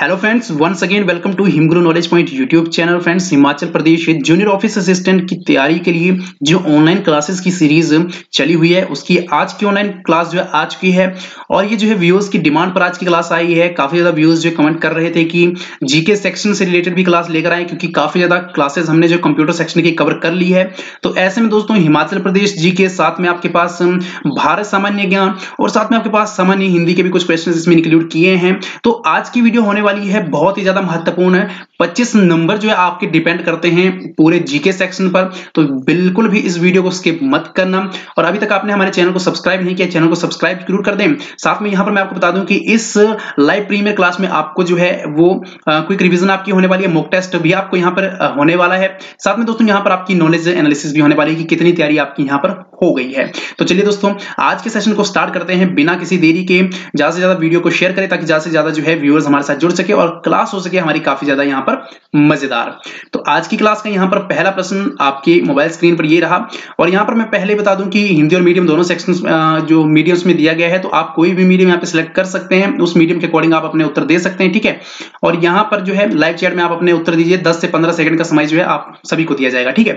Hello friends, once again welcome to Himguru knowledge point YouTube channel. Friends, Himachal Pradesh junior office assistant की तैयारी के लिए जो ऑनलाइन क्लासेस की सीरीज चली हुई है उसकी आज की ऑनलाइन क्लास जो है आ चुकी है। और ये जो है व्यूअर्स की डिमांड पर आज की क्लास आई है। काफी ज्यादा व्यूअर्स जो कमेंट कर रहे थे कि जीके सेक्शन से रिलेटेड भी क्लास लेकर आए, क्योंकि काफी ज्यादा क्लासेस हमने जो कंप्यूटर सेक्शन की कवर कर ली है। तो ऐसे में दोस्तों हिमाचल प्रदेश जीके, साथ में आपके पास भारत सामान्य ज्ञान और साथ में आपके पास सामान्य हिंदी के भी कुछ क्वेश्चन इसमें इंक्लूड किए हैं। तो आज की वीडियो होने वाली है बहुत ही ज्यादा महत्वपूर्ण है। 25 नंबर जो है आपके डिपेंड करते हैं पूरे जीके सेक्शन पर, तो बिल्कुल भी इस वीडियो को स्किप मत करना। और अभी तक आपने हमारे चैनल को सब्सक्राइब नहीं किया, चैनल को सब्सक्राइब जरूर कर दें। साथ में यहां पर मैं आपको बता दूं कि इस लाइव प्रीमियर क्लास में आपको जो है वो क्विक रिवीजन आपकी होने वाली है, मॉक टेस्ट भी आपको यहां पर होने वाला है। साथ में दोस्तों यहां पर आपकी नॉलेज एनालिसिस भी होने वाली है कि कितनी तैयारी आपकी यहां पर हो गई है। तो चलिए दोस्तों आज के सेशन को स्टार्ट करते हैं बिना किसी देरी के। ज्यादा से ज्यादा वीडियो को शेयर करें ताकि ज्यादा से ज्यादा जो है व्यूअर्स हमारे साथ जुड़ सके और क्लास हो सके हमारी काफी ज्यादा यहां पर मजेदार। तो आज की क्लास का यहां पर पहला प्रश्न आपकी मोबाइल स्क्रीन पर ये रहा। और यहां पर मैं पहले बता दूं कि हिंदी और मीडियम दोनों सेक्शंस जो मीडियम्स में दिया गया है, तो आप कोई भी मीडियम यहां पे सिलेक्ट कर सकते हैं, उस मीडियम के अकॉर्डिंग आप अपने उत्तर दे सकते हैं, ठीक है। और यहां पर जो है लाइव चैट में आप अपने उत्तर दीजिए, 10 से 15 सेकंड का समय जो है आप सभी को दिया जाएगा, ठीक है।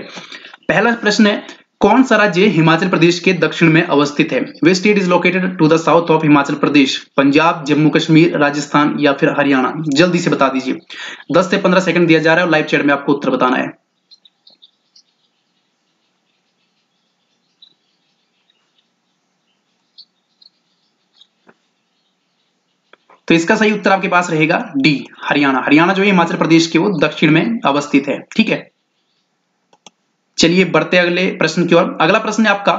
पहला प्रश्न है, कौन सा राज्य हिमाचल प्रदेश के दक्षिण में अवस्थित है? Which state is located to the south of Himachal Pradesh? Punjab, Jammu Kashmir, Rajasthan या फिर हरियाणा? जल्दी से बता दीजिए, 10 से 15 सेकंड दिया जा रहा है और लाइव चैट में आपको उत्तर बताना है। तो इसका सही उत्तर आपके पास रहेगा डी, हरियाणा। हरियाणा जो है हिमाचल प्रदेश के वो दक्षिण में अवस्थित है, ठीक है। चलिए बढ़ते अगले प्रश्न की ओर। अगला प्रश्न है आपका,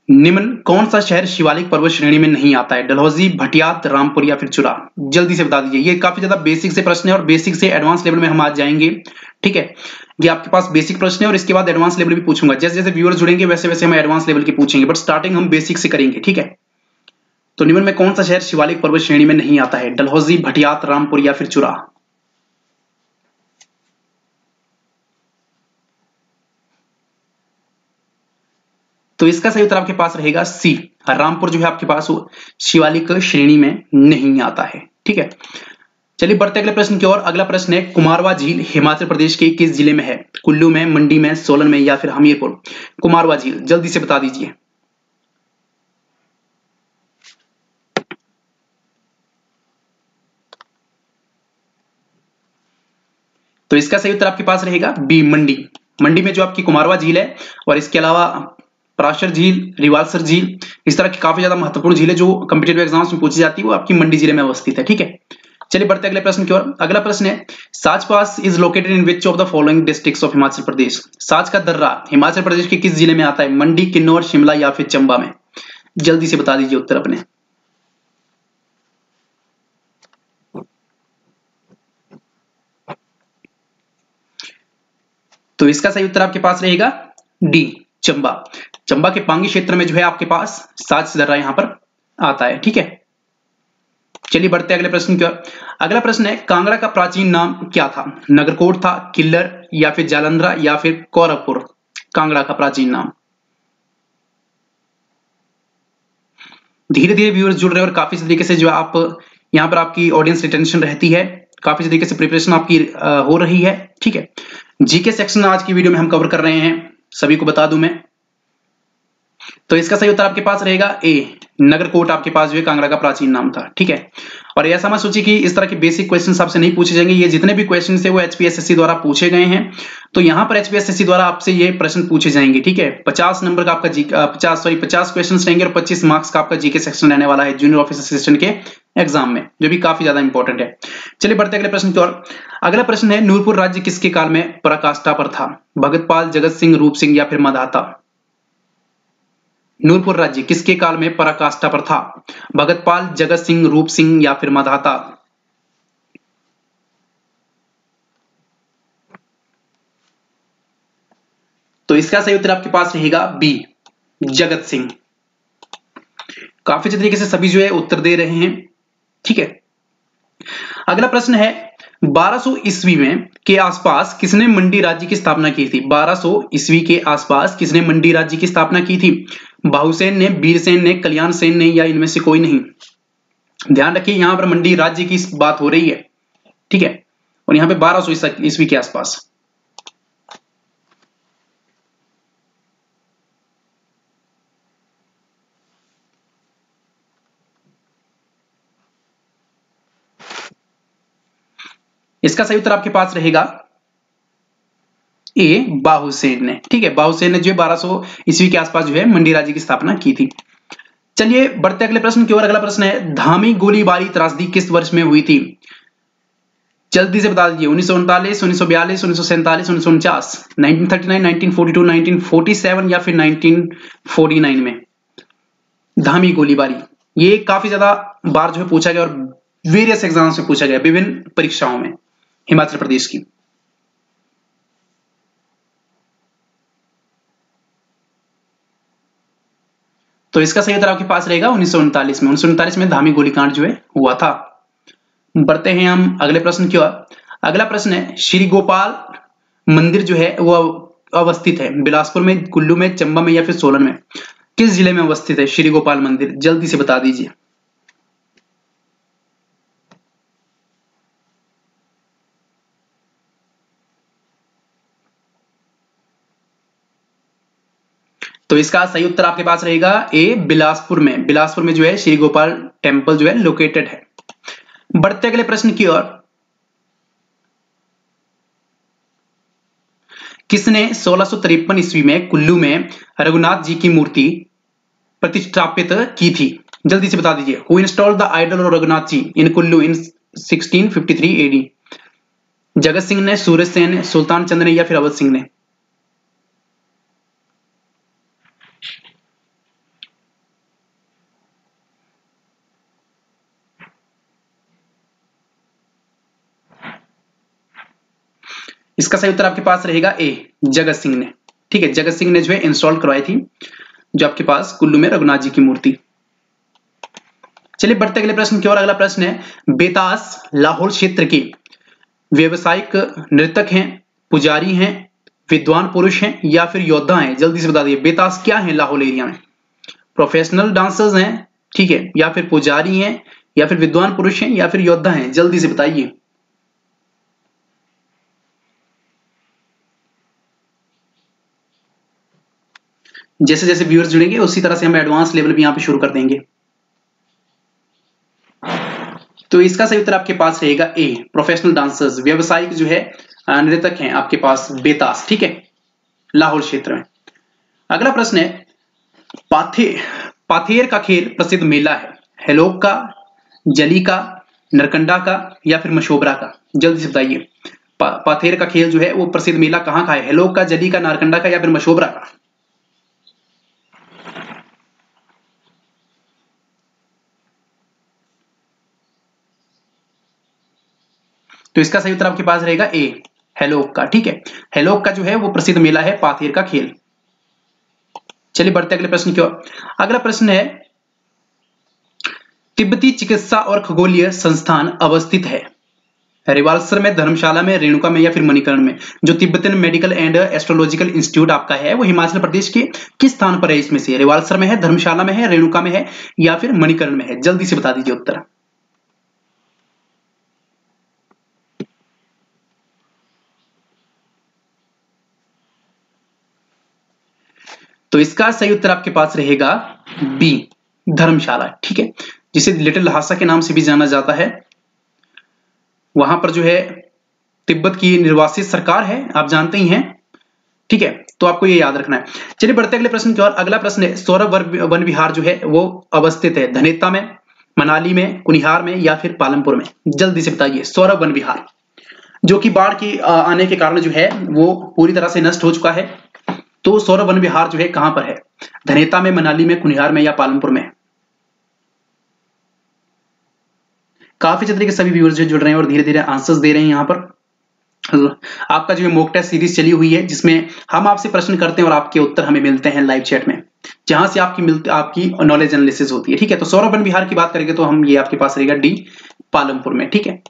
निम्न कौन सा शहर शिवालिक पर्वत श्रेणी में नहीं आता है? डलहौजी, भटियात, रामपुर या फिर चुरा? जल्दी से बता दीजिए। ये काफी ज्यादा बेसिक से प्रश्न है और बेसिक से एडवांस लेवल में हम आज जाएंगे, ठीक है। ये आपके पास बेसिक प्रश्न है और इसके बाद एडवांस लेवल भी पूछूंगा। जैसे जैसे व्यूअर्स जुड़ेंगे वैसे वैसे हम एडवांस लेवल के पूछेंगे, बट स्टार्टिंग हम बेसिक से करेंगे, ठीक है। तो निम्न में कौन सा शहर शिवालिक पर्वत श्रेणी में नहीं आता है? डलहौजी, भटियात, रामपुर या फिर चुरा? तो इसका सही उत्तर आपके पास रहेगा सी, रामपुर जो है आपके पास शिवालिक श्रेणी में नहीं आता है, ठीक है। चलिए बढ़ते अगले प्रश्न की ओर। अगला प्रश्न है, कुमारवा झील हिमाचल प्रदेश के किस जिले में है? कुल्लू में, मंडी में, सोलन में या फिर हमीरपुर? कुमारवा झील जल्दी से बता दीजिए। तो इसका सही उत्तर आपके पास रहेगा बी, मंडी। मंडी में जो आपकी कुमारवा झील है और इसके अलावा पराशर झील, रिवाल्सर झील, इस तरह की काफी ज्यादा महत्वपूर्ण झीलें जो कॉम्पिटिटिव एग्जाम्स में पूछी जाती है वो आपकी मंडी जिले में अवस्थित है, ठीक है। चलिए बढ़ते अगले प्रश्न की ओर। अगला प्रश्न है, Sach pass is located in which of the following districts of Himachal Pradesh? Sach का दर्रा हिमाचल प्रदेश के किस जिले में आता है? मंडी, किन्नौर, शिमला या फिर चंबा में? जल्दी से बता दीजिए उत्तर अपने। तो इसका सही उत्तर आपके पास रहेगा डी, चंबा। चंबा के पांगी क्षेत्र में जो है आपके पास साच दर्रा यहां पर आता है, ठीक है। चलिए बढ़ते अगले प्रश्न की ओर। अगला प्रश्न है, कांगड़ा का प्राचीन नाम क्या था? नगरकोट था, किल्लर या फिर जालंधरा या फिर कौरवपुर? कांगड़ा का प्राचीन नाम। धीरे धीरे व्यूअर्स जुड़ रहे हैं और काफी तरीके से जो आप यहां पर आपकी ऑडियंस रिटेंशन रहती है, काफी तरीके से प्रिपरेशन आपकी हो रही है, ठीक है। जीके सेक्शन आज की वीडियो में हम कवर कर रहे हैं, सभी को बता दूं मैं। तो इसका सही उत्तर आपके पास रहेगा ए, नगरकोट आपके पास जो है कांगड़ा का प्राचीन नाम था, ठीक है। और ऐसा मत सोचिए कि इस तरह के बेसिक क्वेश्चंस आपसे नहीं पूछे जाएंगे। ये जितने भी क्वेश्चंस है वो एचपीएसएससी द्वारा पूछे गए हैं। तो यहां पर एचपीएसएससी द्वारा आपसे ये प्रश्न पूछे जाएंगे, ठीक है। 50 नंबर का आपका 50 क्वेश्चन रहेंगे और 25 मार्क्स का आपका जीके सेक्शन रहने वाला है जूनियर ऑफिस असिस्टेंट के एग्जाम में, जो भी काफी ज्यादा इंपॉर्टेंट है। चलिए बढ़ते अगले प्रश्न की ओर। अगला प्रश्न है, नूरपुर राज्य किसके काल में पराकाष्ठा पर था? भगतपाल, जगत सिंह, रूप सिंह या फिर माधाता? नूरपुर राज्य किसके काल में पराकाष्ठा पर था? भगतपाल, जगत सिंह, रूप सिंह या फिर माधाता? तो इसका सही उत्तर आपके पास रहेगा बी, जगत सिंह। काफी अच्छे तरीके से सभी जो है उत्तर दे रहे हैं, ठीक है। अगला प्रश्न है, 1200 ईस्वी में के आसपास किसने मंडी राज्य की स्थापना की थी? 1200 ईस्वी के आसपास किसने मंडी राज्य की स्थापना की थी? बाहुसेन ने, वीरसेन ने, कल्याण सेन ने या इनमें से कोई नहीं? ध्यान रखिए यहां पर मंडी राज्य की बात हो रही है, ठीक है, और यहाँ पे 1200 ईस्वी के आसपास। इसका सही उत्तर आपके पास रहेगा ए, बाहुसेन ने। ठीक है, बाहुसेन ने जो है 1200 ईस्वी के आसपास जो है मंडी राज्य की स्थापना की थी। चलिए बढ़ते अगले प्रश्न की ओर। अगला प्रश्न है, धामी गोलीबारी त्रासदी किस वर्ष में हुई थी? जल्दी से बता दीजिए। 1939, 1942, 1947, 1949, 1939, 1942, 1947 या फिर 1949 में। धामी गोलीबारी ये काफी ज्यादा बार जो है पूछा गया और वेरियस एग्जाम्स में पूछा गया, विभिन्न परीक्षाओं में, हिमाचल प्रदेश की। तो इसका सही उत्तर आपके पास रहेगा 1939 में। 1939 में धामी गोलीकांड जो है हुआ था। बढ़ते हैं हम अगले प्रश्न की ओर। अगला प्रश्न है, श्री गोपाल मंदिर जो है वो अवस्थित है बिलासपुर में, कुल्लू में, चंबा में या फिर सोलन में? किस जिले में अवस्थित है श्री गोपाल मंदिर? जल्दी से बता दीजिए। तो इसका सही उत्तर आपके पास रहेगा ए, बिलासपुर में। बिलासपुर में जो है श्री गोपाल टेम्पल जो है लोकेटेड है। बढ़ते अगले प्रश्न की ओर। किसने 1653 ईस्वी में कुल्लू में रघुनाथ जी की मूर्ति प्रतिष्ठापित की थी? जल्दी से बता दीजिए। Who installed the idol of Raghunath ji in Kullu in 1653 AD? Jagat Singh ने, सूरज सेन ने, सुल्तान चंद ने या फिर अवध सिंह ने? इसका सही उत्तर आपके पास रहेगा ए, जगत सिंह ने। ठीक है, जगत सिंह ने जो है इंस्टॉल करवाई थी जो आपके पास कुल्लू में रघुनाथ जी की मूर्ति। चलिए बढ़ते अगले प्रश्न की ओर। अगला प्रश्न है, बेतास लाहौल क्षेत्र के व्यवसायिक नर्तक हैं, पुजारी हैं, विद्वान पुरुष हैं या फिर योद्धा हैं? जल्दी से बता दीजिए। बेतास क्या है लाहौल एरिया में? प्रोफेशनल डांसर्स हैं, ठीक है, या फिर पुजारी हैं या फिर विद्वान पुरुष हैं या फिर योद्धा हैं? जल्दी से बताइए। जैसे जैसे व्यूअर्स जुड़ेंगे उसी तरह से हम एडवांस लेवल भी यहां पे शुरू कर देंगे। तो इसका सही उत्तर आपके पास रहेगा ए, प्रोफेशनल डांसर्स, व्यवसायिक जो है नृतक हैं आपके पास बेतास। ठीक है, लाहौल क्षेत्र में। अगला प्रश्न है, पाथेर का खेल प्रसिद्ध मेला है हेलोक का, जली का, नरकंडा का या फिर मशोबरा का? जल्दी से बताइए। पाथेर का खेल जो है वो प्रसिद्ध मेला कहां का है? हेलोक का, जली का, नारकंडा का या फिर मशोबरा का? तो इसका सही उत्तर आपके पास रहेगा ए, हेलोक का। ठीक है, हेलोक का जो है वो प्रसिद्ध मेला है पाथेर का खेल। चलिए बढ़ते अगले प्रश्न की ओर। अगला प्रश्न है, तिब्बती चिकित्सा और खगोलीय संस्थान अवस्थित है रिवाल्सर में, धर्मशाला में, रेणुका में या फिर मणिकर्ण में? जो Tibetan medical and astrological institute आपका है वो हिमाचल प्रदेश के किस स्थान पर है? इसमें से रिवाल्सर में है, धर्मशाला में है, रेणुका में है या फिर मणिकर्ण में है? जल्दी से बता दीजिए उत्तर। तो इसका सही उत्तर आपके पास रहेगा बी, धर्मशाला। ठीक है, जिसे लिटिल लहासा के नाम से भी जाना जाता है। वहां पर जो है तिब्बत की निर्वासित सरकार है, आप जानते ही हैं। ठीक है, तो आपको ये याद रखना है। चलिए बढ़ते अगले प्रश्न की ओर। अगला प्रश्न है, सौरभ वन विहार जो है वो अवस्थित है धनेता में, मनाली में, कुनिहार में या फिर पालमपुर में? जल्दी से बताइए। सौरभ वन विहार जो कि बाढ़ की आने के कारण जो है वो पूरी तरह से नष्ट हो चुका है। तो सौरभ वन विहार जो है कहां पर है? धनेता में, मनाली में, कुनिहार में या पालमपुर में? काफी जल्दी के सभी व्यूअर्स जो जुड़ रहे हैं और धीरे धीरे आंसर्स दे रहे हैं। यहाँ पर आपका जो मॉक टेस्ट सीरीज चली हुई है जिसमें हम आपसे प्रश्न करते हैं और आपके उत्तर हमें मिलते हैं लाइव चैट में, जहां से आपकी नॉलेज एनालिसिस होती है। ठीक है, तो सौरभ वन विहार की बात करेंगे तो हम ये आपके पास रहेगा डी, पालमपुर में। ठीक है,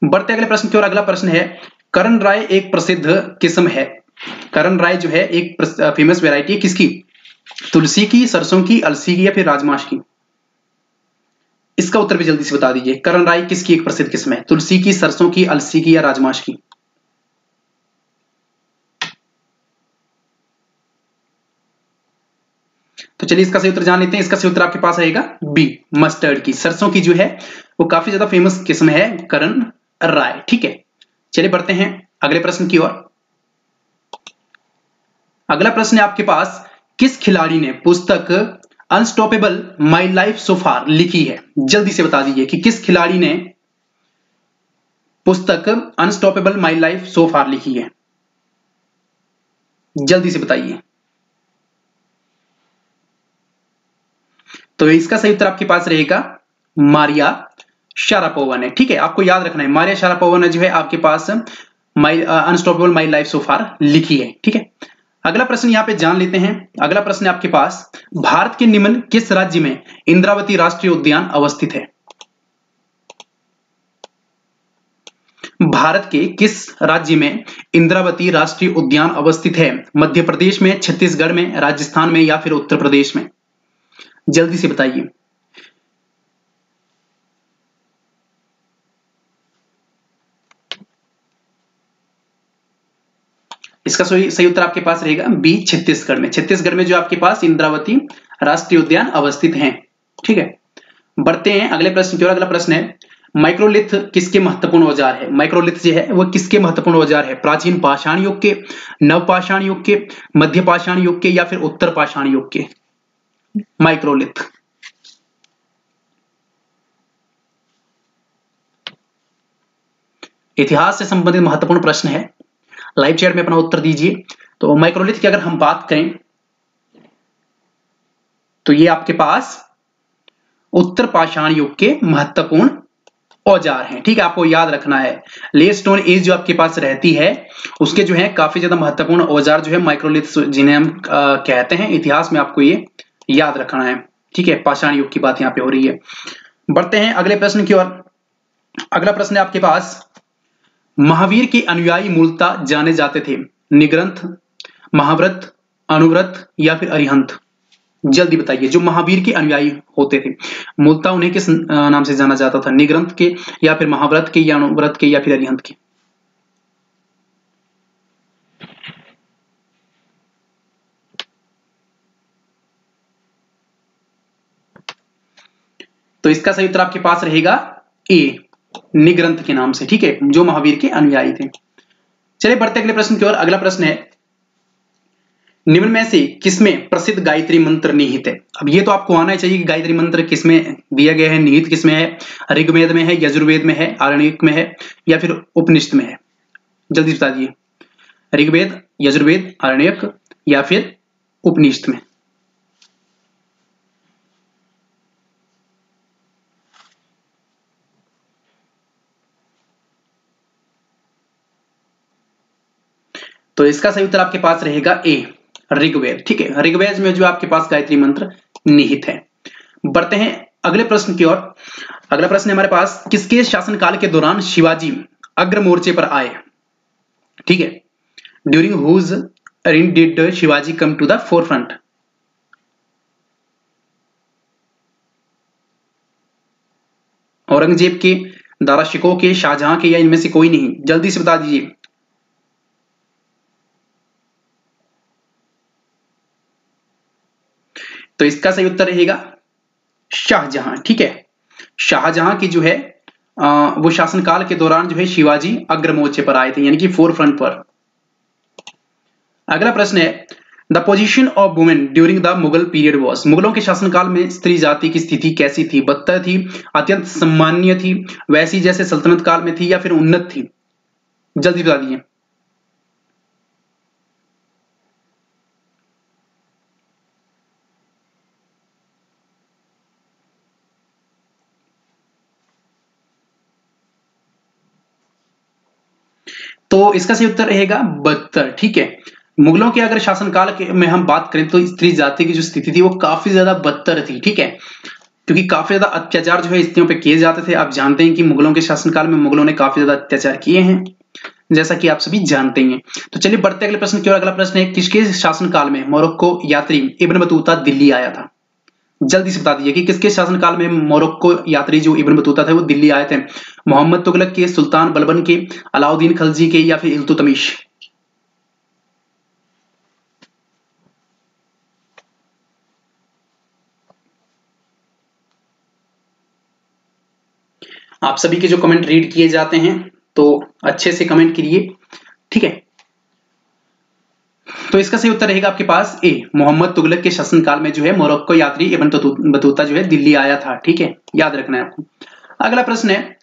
बढ़ते अगले प्रश्न की ओर। अगला प्रश्न है, करण राय एक प्रसिद्ध किस्म है। करण राय जो है एक फेमस वेराइटी है किसकी? तुलसी की, सरसों की, अलसी की या फिर राजमाश की? इसका उत्तर भी जल्दी से बता दीजिए। करण राई किसकी एक प्रसिद्ध किस्म है? तुलसी की, सरसों की, अलसी की या राजमाश की? तो चलिए इसका सही उत्तर जान लेते हैं। इसका सही उत्तर आपके पास रहेगा बी, मस्टर्ड की। सरसों की जो है वो काफी ज्यादा फेमस किस्म है करण राय। ठीक है, चलिए बढ़ते हैं अगले प्रश्न की ओर। अगला प्रश्न है आपके पास, किस खिलाड़ी ने पुस्तक अनस्टॉपेबल माई लाइफ सो फार लिखी है? जल्दी से बता दीजिए कि किस खिलाड़ी ने पुस्तक अनस्टॉपेबल माई लाइफ सो फार लिखी है? जल्दी से बताइए। तो इसका सही उत्तर आपके पास रहेगा मारिया शारापोवा ने। ठीक है, आपको याद रखना है, मारिया शारापोवा ने जो है आपके पास माई अनस्टॉपेबल माई लाइफ सो फार लिखी है। ठीक है, अगला प्रश्न यहां पे जान लेते हैं। अगला प्रश्न है आपके पास, भारत के निम्न किस राज्य में इंद्रावती राष्ट्रीय उद्यान अवस्थित है? भारत के किस राज्य में इंद्रावती राष्ट्रीय उद्यान अवस्थित है? मध्य प्रदेश में, छत्तीसगढ़ में, राजस्थान में या फिर उत्तर प्रदेश में? जल्दी से बताइए। इसका सही उत्तर आपके पास रहेगा बी, छत्तीसगढ़ में। छत्तीसगढ़ में जो आपके पास इंद्रावती राष्ट्रीय उद्यान अवस्थित है। ठीक है, बढ़ते हैं अगले प्रश्न की ओर। अगला प्रश्न है, माइक्रोलिथ किसके महत्वपूर्ण औजार है? माइक्रोलिथ जो है वो किसके महत्वपूर्ण औजार है? प्राचीन पाषाण युग के, नव पाषाण युग के, मध्य पाषाण युग के या फिर उत्तर पाषाण युग के? माइक्रोलिथ। इतिहास से संबंधित महत्वपूर्ण प्रश्न है, लाइव चैट में अपना उत्तर दीजिए। तो माइक्रोलिथ की अगर हम बात करें तो ये आपके पास उत्तर पाषाण युग के महत्वपूर्ण औजार हैं। ठीक है, आपको याद रखना है, ले स्टोन एज जो आपके पास रहती है उसके जो है काफी ज्यादा महत्वपूर्ण औजार जो है माइक्रोलिथ जिन्हें हम कहते हैं। इतिहास में आपको ये याद रखना है। ठीक है, पाषाण युग की बात यहाँ पे हो रही है। बढ़ते हैं अगले प्रश्न की ओर। अगला प्रश्न है आपके पास, महावीर के अनुयायी मूलतः जाने जाते थे निग्रंथ, महाव्रत, अनुव्रत या फिर अरिहंत? जल्दी बताइए। जो महावीर के अनुयायी होते थे मूलतः उन्हें किस नाम से जाना जाता था? निग्रंथ के या फिर महाव्रत के या अनुव्रत के या फिर अरिहंत के? तो इसका सही उत्तर आपके पास रहेगा ए, निग्रंथ के नाम से। ठीक है, जो महावीर के अनुयायी थे। चलिए बढ़ते अगले प्रश्न की ओर। अगला प्रश्न है, निम्न में से किसमें प्रसिद्ध गायत्री मंत्र निहित है? अब ये तो आपको आना ही चाहिए कि गायत्री मंत्र किसमें दिया गया है, निहित किसमें है? ऋग्वेद में है, यजुर्वेद में है, आरण्यक में है या फिर उपनिषद में है? जल्दी बता दिए। ऋग्वेद, यजुर्वेद, आरण्यक या फिर उपनिषद में? तो इसका सही उत्तर आपके पास रहेगा ए, ऋग्वेद। ठीक है, ऋग्वेद में जो आपके पास गायत्री मंत्र निहित है। बढ़ते हैं अगले प्रश्न की ओर। अगला प्रश्न है हमारे पास, किसके शासनकाल के दौरान शिवाजी अग्र मोर्चे पर आए? ठीक है, during whose reign did Shivaji come to the forefront? Aurangzeb के, दारा शिकोह के, शाहजहां के या इनमें से कोई नहीं? जल्दी से बता दीजिए। तो इसका सही उत्तर रहेगा शाहजहां। ठीक है, शाहजहां की जो है वो शासनकाल के दौरान जो है शिवाजी अग्रमोर्चे पर आए थे, यानी कि फोर फ्रंट पर। अगला प्रश्न है, the position of women during the Mughal period was? मुगलों के शासनकाल में स्त्री जाति की स्थिति कैसी थी? बदतर थी, अत्यंत सम्माननीय थी, वैसी जैसे सल्तनत काल में थी या फिर उन्नत थी? जल्दी बता दीजिए। तो इसका सही उत्तर रहेगा बदतर। ठीक है, मुगलों के अगर शासनकाल में हम बात करें तो स्त्री जाति की जो स्थिति थी वो काफी ज्यादा बदतर थी। ठीक है, क्योंकि काफी ज्यादा अत्याचार जो है स्त्रियों पे किए जाते थे। आप जानते हैं कि मुगलों के शासनकाल में मुगलों ने काफी ज्यादा अत्याचार किए हैं, जैसा कि आप सभी जानते हैं। तो चलिए बढ़ते अगले प्रश्न की ओर। अगला प्रश्न है, किसके शासनकाल में मोरक्को यात्री इब्न बतूता दिल्ली आया था? जल्दी से बता दीजिए कि किसके शासनकाल में मोरक्को यात्री जो इब्न बतूता थे वो दिल्ली आए थे? मोहम्मद तुगलक के, सुल्तान बलबन के, अलाउद्दीन खलजी के, या फिर इल्तुतमिश? आप सभी के जो कमेंट रीड किए जाते हैं तो अच्छे से कमेंट कीजिए, ठीक है। तो इसका सही उत्तर रहेगा आपके पास ए, मोहम्मद तुगलक के शासनकाल में जो है मोरक्को यात्री इब्न बतूता जो है दिल्ली आया था, ठीक है, याद रखना है आपको। अगला प्रश्न है,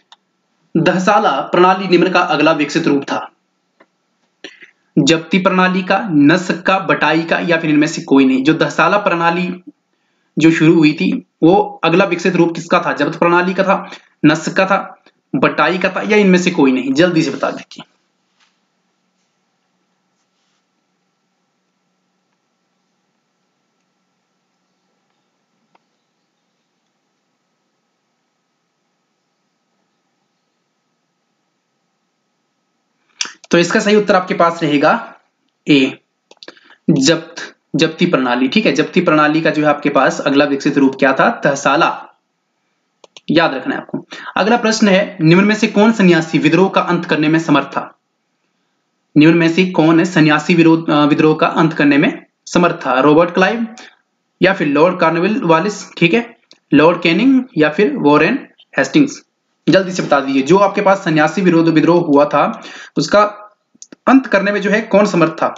दहसाला प्रणाली निम्न का अगला विकसित रूप था? जब्ती प्रणाली का, नस्क का, बटाई का, या फिर इनमें से कोई नहीं? जो दहसाला प्रणाली जो शुरू हुई थी वो अगला विकसित रूप किसका था? जब्त प्रणाली का था, नस्क का था, बटाई का था, या इनमें से कोई नहीं? जल्दी से बता दीजिए। तो इसका सही उत्तर आपके पास रहेगा ए, जब्ती प्रणाली, ठीक है। जब्ती प्रणाली का जो है आपके पास अगला विकसित रूप क्या था? तहसाला, याद रखना है आपको। अगला प्रश्न है, निम्न में से कौन सन्यासी विद्रोह का अंत करने में समर्थ था? निम्न में से कौन है सन्यासी विद्रोह का अंत करने में समर्थ था? रॉबर्ट क्लाइव, या फिर लॉर्ड कॉर्नवालिस, ठीक है, लॉर्ड कैनिंग, या फिर वॉरेन हेस्टिंग्स? जल्दी से बता दीजिए। जो आपके पास सन्यासी विद्रोह हुआ था उसका अंत करने में जो है कौन समर्थ था?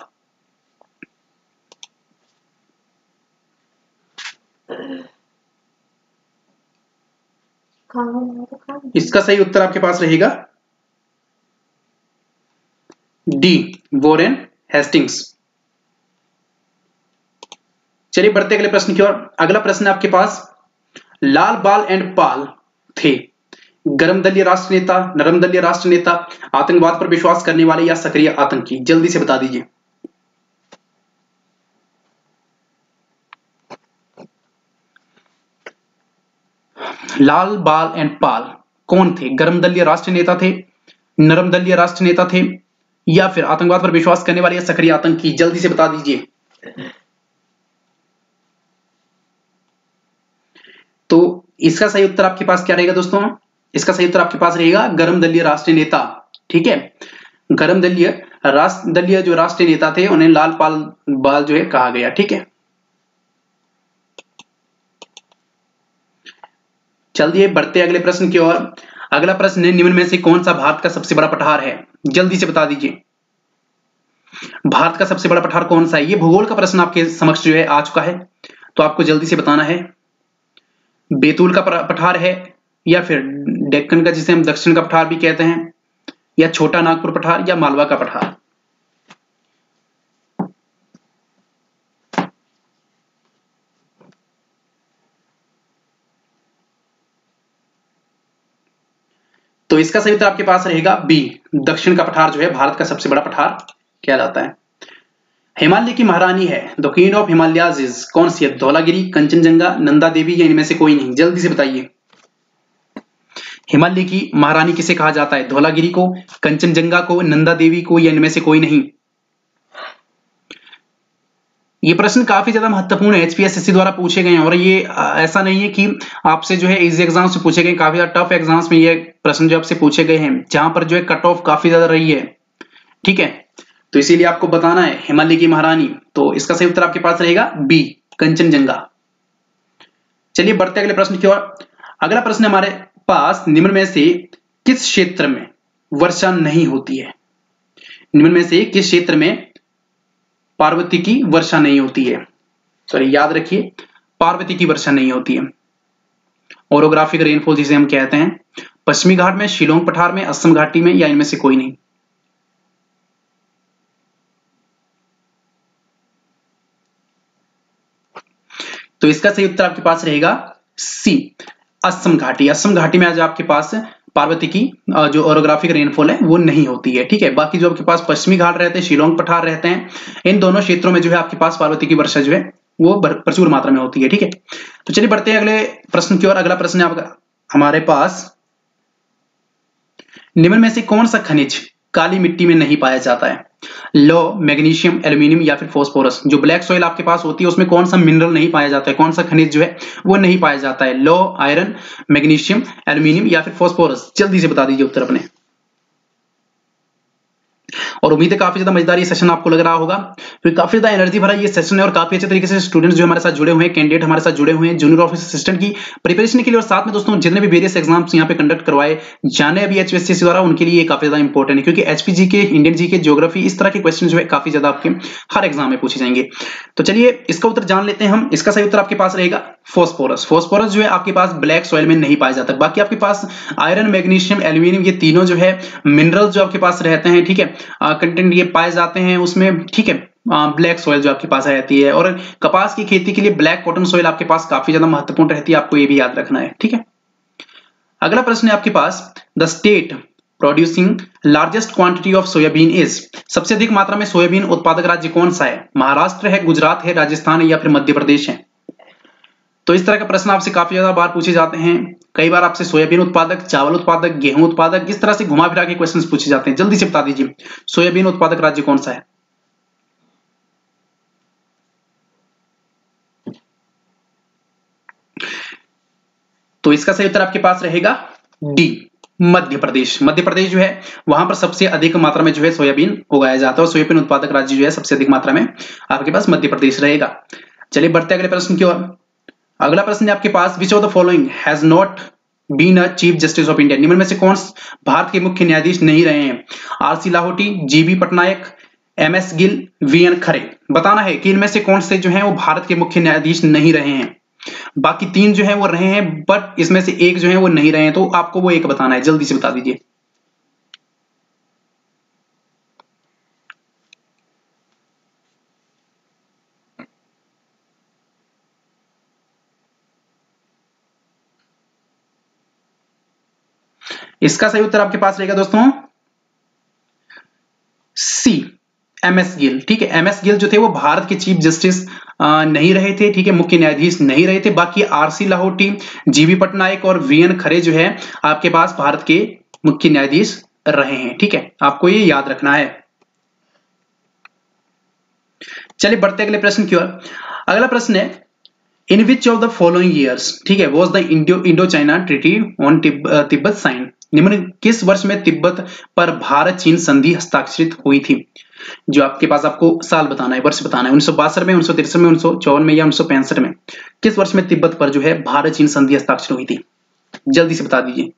इसका सही उत्तर आपके पास रहेगा डी, वॉरेन हेस्टिंग्स। चलिए बढ़ते अगले प्रश्न की ओर। अगला प्रश्न है आपके पास, लाल बाल एंड पाल थे गर्म दलीय राष्ट्र नेता, नरम दलीय राष्ट्र नेता, आतंकवाद पर विश्वास करने वाले, या सक्रिय आतंकी? जल्दी से बता दीजिए। लाल बाल एंड पाल कौन थे? गर्म दलीय राष्ट्र नेता थे, नरम दलीय राष्ट्र नेता थे, या फिर आतंकवाद पर विश्वास करने वाले, या सक्रिय आतंकी? जल्दी से बता दीजिए। तो इसका सही उत्तर आपके पास क्या रहेगा दोस्तों? इसका सही उत्तर आपके पास रहेगा गर्म दलीय राष्ट्रीय नेता, ठीक है। गर्म दलीय जो राष्ट्रीय नेता थे उन्हें लाल बाल जो है कहा गया, ठीक है। चलिए बढ़ते अगले प्रश्न की ओर। अगला प्रश्न है, निम्न में से कौन सा भारत का सबसे बड़ा पठार है? जल्दी से बता दीजिए। भारत का सबसे बड़ा पठार कौन सा है? ये भूगोल का प्रश्न आपके समक्ष जो है आ चुका है, तो आपको जल्दी से बताना है। बैतूल का पठार है, या फिर डेक्कन का जिसे हम दक्षिण का पठार भी कहते हैं, या छोटा नागपुर पठार, या मालवा का पठार? तो इसका सही उत्तर आपके पास रहेगा बी, दक्षिण का पठार जो है भारत का सबसे बड़ा पठार कहलाता है। हिमालय की महारानी है, the queen of Himalayas is कौन सी है? धौलागिरी, कंचनजंगा, नंदा देवी, या इनमें से कोई नहीं? जल्दी से बताइए। हिमालय की महारानी किसे कहा जाता है? धौलागिरी को, कंचनजंगा को, नंदा देवी को, या इनमें से कोई नहीं? ये प्रश्न काफी ज्यादा महत्वपूर्ण है, एचपीएससी द्वारा पूछे गए हैं, और ये ऐसा नहीं है कि आपसे जो है इजी एग्जाम से पूछे गए, काफी ज्यादा टफ एग्जाम्स में ये प्रश्न जो आपसे पूछे गए हैं, जहां पर जो है कट ऑफ काफी ज्यादा रही है, ठीक है। तो इसीलिए आपको बताना है हिमालय की महारानी। तो इसका सही उत्तर आपके पास रहेगा बी, कंचनजंगा। चलिए बढ़ते अगले प्रश्न की ओर। अगला प्रश्न हमारे पास, निम्न में से किस क्षेत्र में वर्षा नहीं होती है? निम्न में से किस क्षेत्र में पार्वती की वर्षा नहीं होती है? सॉरी, याद रखिए, पार्वती की वर्षा नहीं होती है। ओरोग्राफिक रेनफॉल जिसे हम कहते हैं, पश्चिमी घाट में, शिलोंग पठार में, असम घाटी में, या इनमें से कोई नहीं? तो इसका सही उत्तर आपके पास रहेगा सी, असम घाटी। असम घाटी में आज आपके पास पार्वती की जो ओरोग्राफिक रेनफॉल है वो नहीं होती है, ठीक है। बाकी जो आपके पास पश्चिमी घाट रहते हैं, शिलोंग पठार रहते हैं, इन दोनों क्षेत्रों में जो है आपके पास पार्वती की वर्षा जो है वो प्रचुर मात्रा में होती है, ठीक है। तो चलिए बढ़ते हैं अगले प्रश्न की ओर। अगला प्रश्न है आपका हमारे पास, निम्न में से कौन सा खनिज काली मिट्टी में नहीं पाया जाता है? लो, मैग्नीशियम, एल्यूमिनियम या फिर फॉस्फोरस। जो ब्लैक सॉइल आपके पास होती है उसमें कौन सा मिनरल नहीं पाया जाता है, कौन सा खनिज जो है वो नहीं पाया जाता है? लो, आयरन, मैग्नीशियम, एल्यूमिनियम या फिर फॉस्फोरस। जल्दी से बता दीजिए उत्तर अपने। और उम्मीद है काफी ज्यादा मजेदार ये सेशन आपको लग रहा होगा, क्योंकि काफी ज्यादा एनर्जी भरा ये सेशन है और काफी अच्छे तरीके से स्टूडेंट्स जो हमारे साथ जुड़े हुए हैं, कैंडिडेट हमारे साथ जुड़े हुए हैं जूनियर ऑफिस असिस्टेंट की प्रिपरेशन के लिए। और साथ में दोस्तों जितने भी वेरियस एग्जाम्स यहाँ पे कंडक्ट करवाए जाने अभी एचपीएससी द्वारा, उनके लिए काफी ज्यादा इंपॉर्टेंट है, क्योंकि एचपीजी के, इंडियन जी के, ज्योग्राफी, इस तरह के क्वेश्चन जो है काफी ज्यादा आपके हर एग्जाम में पूछे जाएंगे। तो चलिए इसका उत्तर जान लेते हैं हम। इसका सही उत्तर आपके पास रहेगा फॉस्फोरस। फॉस्फोरस जो है आपके पास ब्लैक सॉइल में नहीं पाया जाता। बाकी आपके पास आयरन, मैग्नीशियम, एल्यूमिनियम ये तीनों जो है मिनरल जो आपके पास रहते हैं, ठीक है, कंटेंट ये पाए जाते हैं उसमें, ठीक है। ब्लैक सॉइल जो आपके पास रहती है, और कपास की खेती के लिए ब्लैक कॉटन सॉइल आपके पास काफी ज्यादा महत्वपूर्ण रहती है, आपको ये भी याद रखना है, ठीक है। अगला प्रश्न है आपके पास, the state producing largest quantity of soybean is. सबसे अधिक मात्रा में सोयाबीन उत्पादक राज्य कौन सा है? महाराष्ट्र है, गुजरात है, राजस्थान है या फिर मध्य प्रदेश है? तो इस तरह का प्रश्न आपसे काफी ज्यादा बार पूछे जाते हैं। कई बार आपसे सोयाबीन उत्पादक, चावल उत्पादक, गेहूं उत्पादक, इस तरह से घुमा फिरा के क्वेश्चंस पूछे जाते हैं। जल्दी से बता दीजिए सोयाबीन उत्पादक राज्य कौन सा है? तो इसका सही उत्तर आपके पास रहेगा डी, मध्य प्रदेश। मध्य प्रदेश जो है वहां पर सबसे अधिक मात्रा में जो है सोयाबीन उगाया जाता है, और सोयाबीन उत्पादक राज्य जो है सबसे अधिक मात्रा में आपके पास मध्य प्रदेश रहेगा। चलिए बढ़ते अगले प्रश्न की ओर। अगला प्रश्न है आपके पास, which of the following has not been a chief justice of India. निम्न में से कौन भारत के मुख्य न्यायाधीश नहीं रहे हैं? RC Lahoti, GB Pattanaik, MS Gill, VN Khare. बताना है कि इनमें से कौन से जो हैं वो भारत के मुख्य न्यायाधीश नहीं रहे हैं। बाकी तीन जो है वो रहे हैं, बट इसमें से एक जो है वो नहीं रहे हैं, तो आपको वो एक बताना है। जल्दी से बता दीजिए। इसका सही उत्तर आपके पास रहेगा दोस्तों सी, एमएस गिल, ठीक है। एमएस गिल जो थे वो भारत के चीफ जस्टिस नहीं रहे थे, ठीक है, मुख्य न्यायाधीश नहीं रहे थे। बाकी आरसी लाहोटी, जीबी पटनायक और वीएन खरे जो है आपके पास भारत के मुख्य न्यायाधीश रहे हैं, ठीक है, आपको ये याद रखना है। चलिए बढ़ते अगले प्रश्न की ओर। अगला प्रश्न है, in which of the following years, ठीक है, was the Indo China treaty on Tibet sign. निम्न किस वर्ष में तिब्बत पर भारत चीन संधि हस्ताक्षरित हुई थी? जो आपके पास आपको साल बताना है, वर्ष बताना है। 1962 में, 1963 में, 1954 में या 1965 में? किस वर्ष में तिब्बत पर जो है भारत चीन संधि हस्ताक्षर हुई थी? जल्दी से बता दीजिए।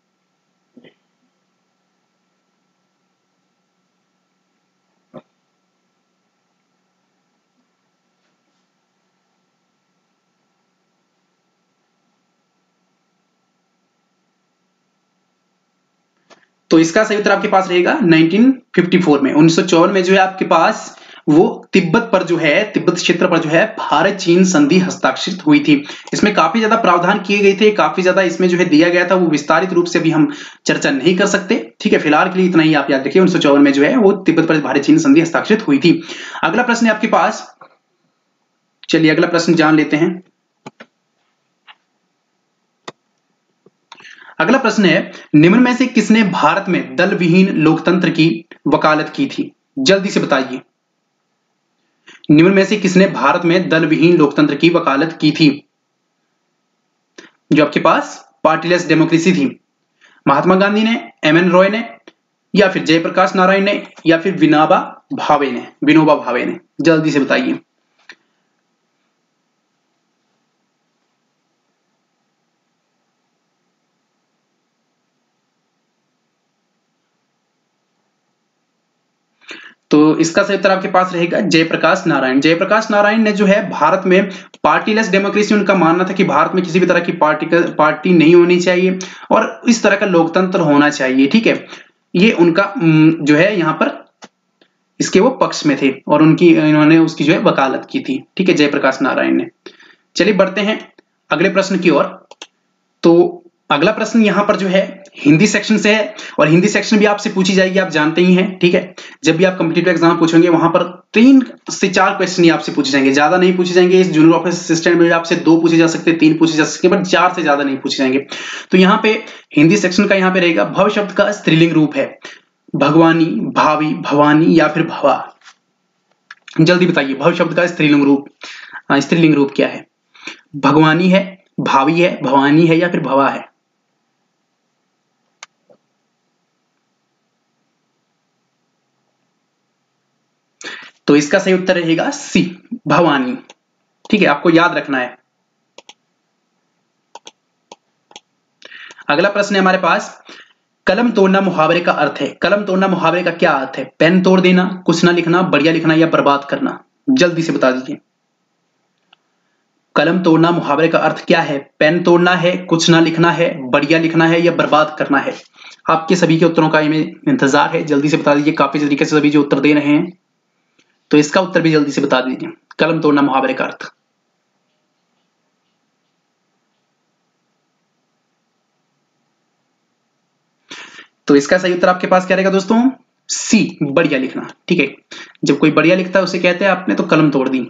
तो इसका सही उत्तर आपके पास रहेगा 1954 में। 1954 में जो है आपके पास वो तिब्बत पर जो है, तिब्बत क्षेत्र पर जो है भारत चीन संधि हस्ताक्षरित हुई थी। इसमें काफी ज्यादा प्रावधान किए गए थे, काफी ज्यादा इसमें जो है दिया गया था, वो विस्तारित रूप से भी हम चर्चा नहीं कर सकते, ठीक है। फिलहाल के लिए इतना ही आप याद रखिए, 1954 में जो है वो तिब्बत पर भारत चीन संधि हस्ताक्षरित हुई थी। अगला प्रश्न है आपके पास, चलिए अगला प्रश्न जान लेते हैं। अगला प्रश्न है, निम्न में से किसने भारत में दल विहीन लोकतंत्र की वकालत की थी? जल्दी से बताइए। निम्न में से किसने भारत में दल विहीन लोकतंत्र की वकालत की थी? जो आपके पास पार्टीलेस डेमोक्रेसी थी। महात्मा गांधी ने, एमएन रॉय ने, या फिर जयप्रकाश नारायण ने, या फिर विनोबा भावे ने? विनोबा भावे ने। जल्दी से बताइए। तो इसका सही उत्तर आपके पास रहेगा जयप्रकाश नारायण। जयप्रकाश नारायण ने जो है भारत में पार्टीलेस डेमोक्रेसी, उनका मानना था कि भारत में किसी भी तरह की पार्टी नहीं होनी चाहिए और इस तरह का लोकतंत्र होना चाहिए, ठीक है। ये उनका जो है यहाँ पर इसके वो पक्ष में थे और उनकी इन्होंने उसकी जो है वकालत की थी, ठीक है, जयप्रकाश नारायण ने। चलिए बढ़ते हैं अगले प्रश्न की ओर। तो अगला प्रश्न यहां पर जो है हिंदी सेक्शन से है और हिंदी सेक्शन भी आपसे पूछी जाएगी, आप जानते ही हैं, ठीक है। जब भी आप कॉम्पिटिटिव एग्जाम पूछेंगे वहां पर 3 से 4 क्वेश्चन ही आपसे पूछे जाएंगे, ज्यादा नहीं पूछे जाएंगे। इस जूनियर ऑफिस असिस्टेंट में आपसे 2 पूछे जा सकते हैं, 3 पूछे जा सकते हैं, बट 4 से ज्यादा नहीं पूछे जाएंगे। तो यहाँ पे हिंदी सेक्शन का यहाँ पे रहेगा, भव शब्द का स्त्रीलिंग रूप है भगवानी, भावी, भवानी या फिर भवा। जल्दी बताइए, भव शब्द का स्त्रीलिंग रूप क्या है? भगवानी है, भावी है, भवानी है या फिर भवा है? तो इसका सही उत्तर रहेगा सी, भवानी। ठीक है, आपको याद रखना है। अगला प्रश्न है हमारे पास, कलम तोड़ना मुहावरे का अर्थ है। कलम तोड़ना मुहावरे का क्या अर्थ है? पेन तोड़ देना, कुछ ना लिखना, बढ़िया लिखना या बर्बाद करना? जल्दी से बता दीजिए। कलम तोड़ना मुहावरे का अर्थ क्या है? पेन तोड़ना है, कुछ ना लिखना है, बढ़िया लिखना है या बर्बाद करना है? आपके सभी के उत्तरों का हमें इंतजार है, जल्दी से बता दीजिए। काफी तरीके से सभी जो उत्तर दे रहे हैं, तो इसका उत्तर भी जल्दी से बता दीजिए। कलम तोड़ना मुहावरे का अर्थ। तो इसका सही उत्तर आपके पास क्या रहेगा दोस्तों? सी, बढ़िया लिखना। ठीक है, जब कोई बढ़िया लिखता है उसे कहते हैं आपने तो कलम तोड़ दी।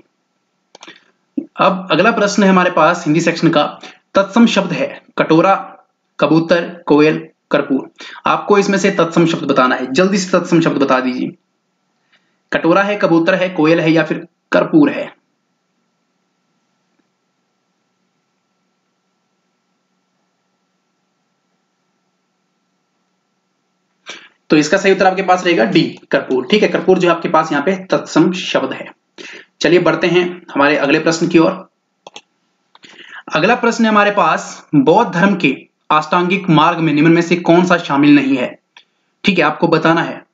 अब अगला प्रश्न है हमारे पास हिंदी सेक्शन का, तत्सम शब्द है कटोरा, कबूतर, कोयल, कर्पूर। आपको इसमें से तत्सम शब्द बताना है, जल्दी से तत्सम शब्द बता दीजिए। कटोरा है, कबूतर है, कोयल है या फिर कर्पूर है? तो इसका सही उत्तर आपके पास रहेगा डी, कर्पूर। ठीक है, कर्पूर जो आपके पास यहाँ पे तत्सम शब्द है। चलिए बढ़ते हैं हमारे अगले प्रश्न की ओर। अगला प्रश्न है हमारे पास, बौद्ध धर्म के अष्टांगिक मार्ग में निम्न में से कौन सा शामिल नहीं है? ठीक है, आपको बताना है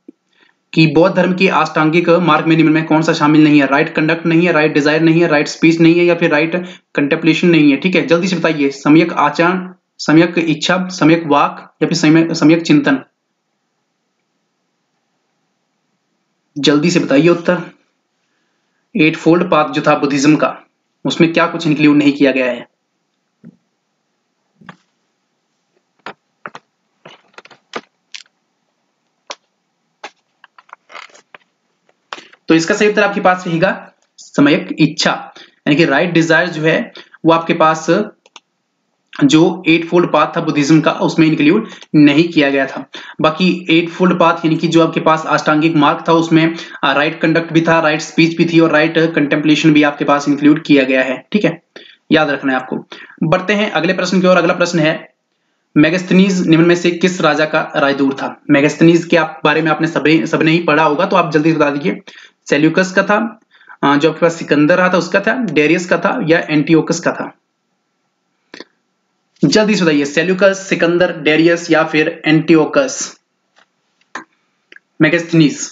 कि बौद्ध धर्म के अष्टांगिक मार्ग में निम्न में कौन सा शामिल नहीं है। राइट कंडक्ट नहीं है, राइट डिजायर नहीं है, राइट स्पीच नहीं है या फिर राइट कंटेम्पलेशन नहीं है। ठीक है, जल्दी से बताइए। सम्यक आचरण, सम्यक इच्छा, सम्यक वाक या फिर सम्यक चिंतन? जल्दी से बताइए उत्तर। एट फोल्ड पाथ जो था बुद्धिज्म का, उसमें क्या कुछ इंक्लूड नहीं किया गया है? तो इसका सही उत्तर आपके पास रहेगा सम्यक इच्छा, यानी कि राइट डिजायर जो है वो आपके पास जो एट फोल्ड पाथ था बुद्धिज्म का उसमें इंक्लूड नहीं किया गया था। बाकी एट फोल्ड पाथ यानी कि जो आपके पास अष्टांगिक मार्ग था उसमें राइट कंडक्ट भी था, राइट स्पीच भी थी और राइट कंटेम्पलेशन भी आपके पास इंक्लूड किया गया है। ठीक है, याद रखना है आपको। बढ़ते हैं अगले प्रश्न की ओर। अगला प्रश्न है, मेगास्थनीज निम्न में से किस राजा का राजदूत था? मेगास्थनीज के बारे में आपने सबने ही पढ़ा होगा, तो आप जल्दी बता दीजिए। सेल्यूकस का था, जो आपके पास सिकंदर रहा था उसका था, डेरियस का था या एंटियोकस का था? जल्दी से बताइए। सेल्यूकस, सिकंदर, डेरियस या फिर एंटियोकस? मेगास्थनीज।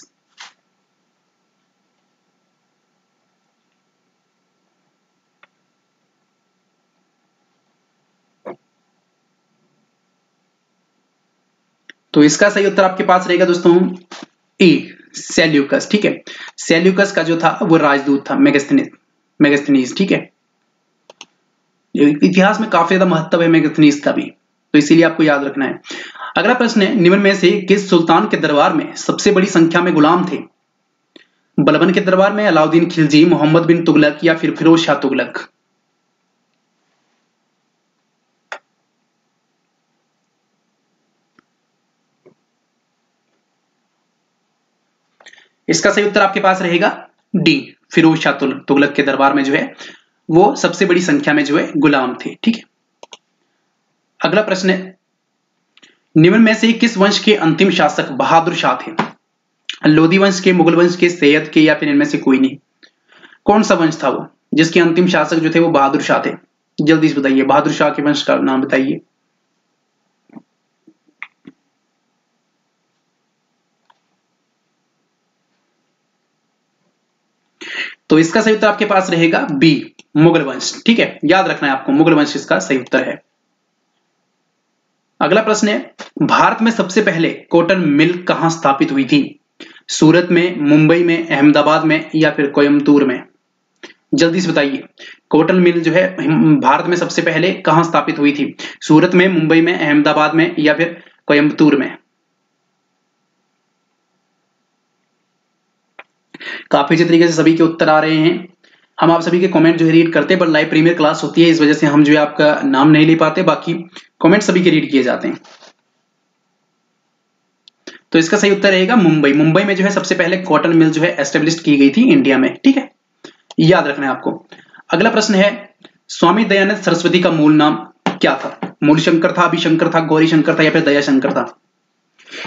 तो इसका सही उत्तर आपके पास रहेगा दोस्तों ए, सेल्यूकस। ठीक है, सेल्यूकस का जो था वो राजदूत था मेगास्थनीज। ठीक है, इतिहास में काफी ज्यादा महत्व है मेगास्थनीज का भी, तो इसीलिए आपको याद रखना है। अगला प्रश्न है, निम्न में से किस सुल्तान के दरबार में सबसे बड़ी संख्या में गुलाम थे? बलबन के दरबार में, अलाउद्दीन खिलजी, मोहम्मद बिन तुगलक या फिर फिरोज शाह तुगलक? इसका सही उत्तर आपके पास रहेगा डी, फिरोज शाह तुगलक के दरबार में जो है वो सबसे बड़ी संख्या में जो है गुलाम थे। ठीक है, अगला प्रश्न है, निम्न में से किस वंश के अंतिम शासक बहादुर शाह थे? लोधी वंश के, मुगल वंश के, सैयद के या फिर इनमें से कोई नहीं? कौन सा वंश था वो जिसके अंतिम शासक जो थे वो बहादुर शाह थे? जल्दी से बताइए, बहादुर शाह के वंश का नाम बताइए। तो इसका सही उत्तर आपके पास रहेगा बी, मुगल वंश। ठीक है, याद रखना है आपको, मुगल वंश इसका सही उत्तर है। अगला प्रश्न है, भारत में सबसे पहले कॉटन मिल कहां स्थापित हुई थी? सूरत में, मुंबई में, अहमदाबाद में या फिर कोयम्बतूर में? जल्दी से बताइए। कॉटन मिल जो है भारत में सबसे पहले कहां स्थापित हुई थी? सूरत में, मुंबई में, अहमदाबाद में या फिर कोयम्बतूर में? काफी अच्छे तरीके से सभी के उत्तर आ रहे हैं। हम आप सभी के कमेंट जो है रीड करते हैं, पर लाइव प्रीमियर क्लास होती है इस वजह से हम जो है आपका नाम नहीं ले पाते, बाकी कमेंट सभी के रीड किए जाते हैं। तो इसका सही उत्तर रहेगा मुंबई। मुंबई में जो है सबसे पहले कॉटन मिल जो है एस्टेब्लिश की गई थी इंडिया में, ठीक है, याद रखना है आपको। अगला प्रश्न है स्वामी दयानंद सरस्वती का मूल नाम क्या था? मूल शंकर था, अभिशंकर था, गौरी शंकर था या फिर दया शंकर था?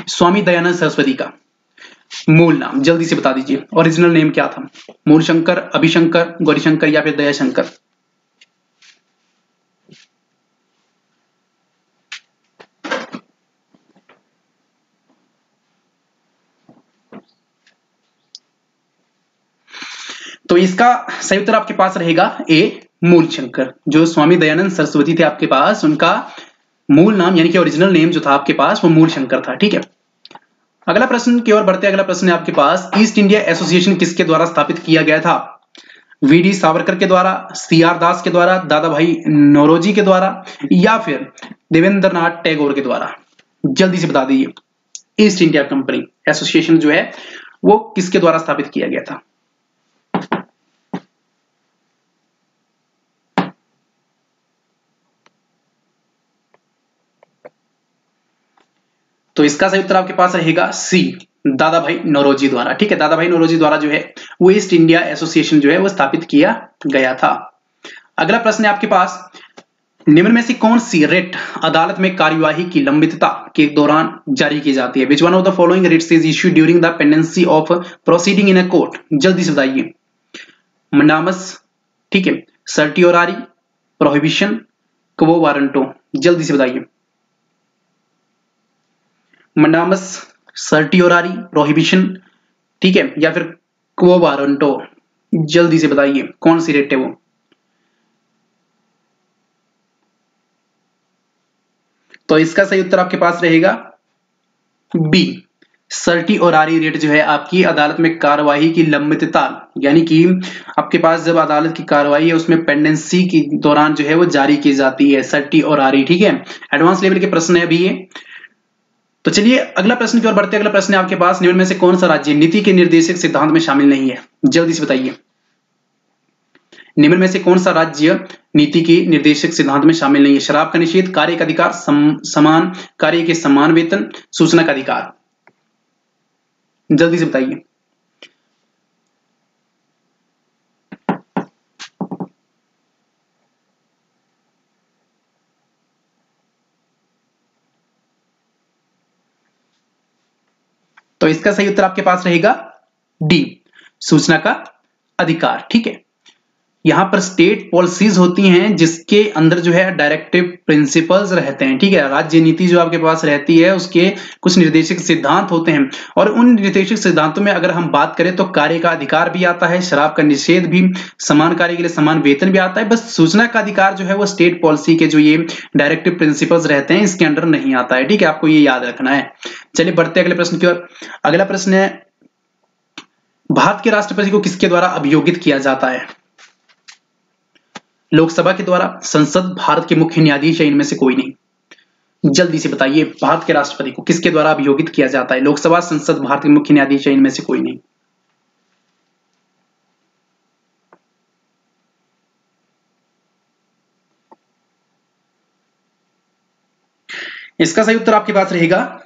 स्वामी दयानंद सरस्वती का मूल नाम जल्दी से बता दीजिए, ओरिजिनल नेम क्या था? मूल शंकर, अभिशंकर, गौरी शंकर या फिर दया शंकर? तो इसका सही उत्तर आपके पास रहेगा ए, मूल शंकर। जो स्वामी दयानंद सरस्वती थे आपके पास, उनका मूल नाम यानी कि ओरिजिनल नेम जो था आपके पास वो मूल शंकर था, ठीक है। अगला प्रश्न की ओर बढ़ते, अगला प्रश्न है आपके पास ईस्ट इंडिया एसोसिएशन किसके द्वारा स्थापित किया गया था? वीडी सावरकर के द्वारा, सीआर दास के द्वारा, दादा भाई नौरोजी के द्वारा या फिर देवेंद्रनाथ टैगोर के द्वारा? जल्दी से बता दीजिए। ईस्ट इंडिया कंपनी एसोसिएशन जो है वो किसके द्वारा स्थापित किया गया था? तो इसका सही उत्तर आपके पास रहेगा सी, दादा भाई नौरोजी द्वारा, ठीक है। दादा भाई नौरोजी द्वारा जो है वो ईस्ट इंडिया एसोसिएशन जो है वो स्थापित किया गया था। अगला प्रश्न है आपके पास निम्न में से कौन सी रिट अदालत में कार्यवाही की लंबितता के दौरान जारी की जाती है? Which one of the following writs is issued during the pendency of proceeding in a court? जल्दी से बताइए। मंडामस, ठीक है, सर्टियोरारी, प्रोहिबिशन, क्वो वारंटो? जल्दी से बताइए। मंडामस, सर्टियोरारी, प्रोहिबिशन, ठीक है, या फिर क्वो वारंटो? जल्दी से बताइए कौन सी रिट है वो। तो इसका सही उत्तर आपके पास रहेगा बी, सर्टियोरारी रिट जो है आपकी अदालत में कार्यवाही की लंबितता, यानी कि आपके पास जब अदालत की कार्यवाही है उसमें पेंडेंसी के दौरान जो है वो जारी की जाती है, सर्टियोरारी, ठीक है। एडवांस लेवल के प्रश्न है अभी ये। तो चलिए अगला प्रश्न की ओर बढ़ते हैं। अगला प्रश्न है आपके पास निम्न में से कौन सा राज्य नीति के निर्देशक सिद्धांत में शामिल नहीं है? जल्दी से बताइए। निम्न में से कौन सा राज्य नीति के निर्देशक सिद्धांत में शामिल नहीं है? शराब का निषेध, कार्य का अधिकार, समान कार्य के समान वेतन, सूचना का अधिकार? जल्दी से बताइए। तो इसका सही उत्तर आपके पास रहेगा डी, सूचना का अधिकार, ठीक है। यहां पर स्टेट पॉलिसीज होती हैं जिसके अंदर जो है डायरेक्टिव प्रिंसिपल्स रहते हैं, ठीक है। राज्य नीति जो आपके पास रहती है उसके कुछ निर्देशक सिद्धांत होते हैं और उन निर्देशक सिद्धांतों में अगर हम बात करें तो कार्य का अधिकार भी आता है, शराब का निषेध भी, समान कार्य के लिए समान वेतन भी आता है। बस सूचना का अधिकार जो है वो स्टेट पॉलिसी के जो ये डायरेक्टिव प्रिंसिपल्स रहते हैं इसके अंडर नहीं आता है, ठीक है। आपको ये याद रखना है। चलिए बढ़ते अगले प्रश्न की ओर। अगला प्रश्न है भारत के राष्ट्रपति को किसके द्वारा अभियोगित किया जाता है? लोकसभा के द्वारा, संसद, भारत के मुख्य न्यायाधीश या इनमें से कोई नहीं? जल्दी से बताइए भारत के राष्ट्रपति को किसके द्वारा अभियोगित किया जाता है? लोकसभा, संसद, भारत के मुख्य न्यायाधीश या इनमें से कोई नहीं? इसका सही उत्तर आपके पास रहेगा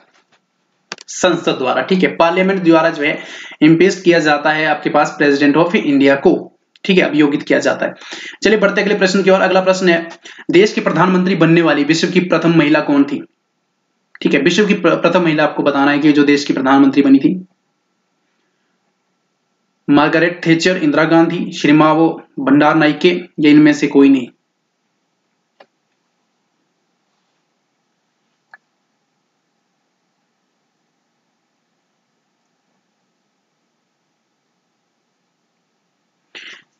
संसद द्वारा, ठीक है। पार्लियामेंट द्वारा जो है इम्पीच किया जाता है आपके पास प्रेसिडेंट ऑफ इंडिया को, ठीक है, अभियोगित किया जाता है। चलिए बढ़ते अगले प्रश्न की ओर। अगला प्रश्न है देश की प्रधानमंत्री बनने वाली विश्व की प्रथम महिला कौन थी? ठीक है, विश्व की प्रथम महिला आपको बताना है कि जो देश की प्रधानमंत्री बनी थी। मार्गरेट थैचर, इंदिरा गांधी, श्रीमावो भंडार नाइके या इनमें से कोई नहीं?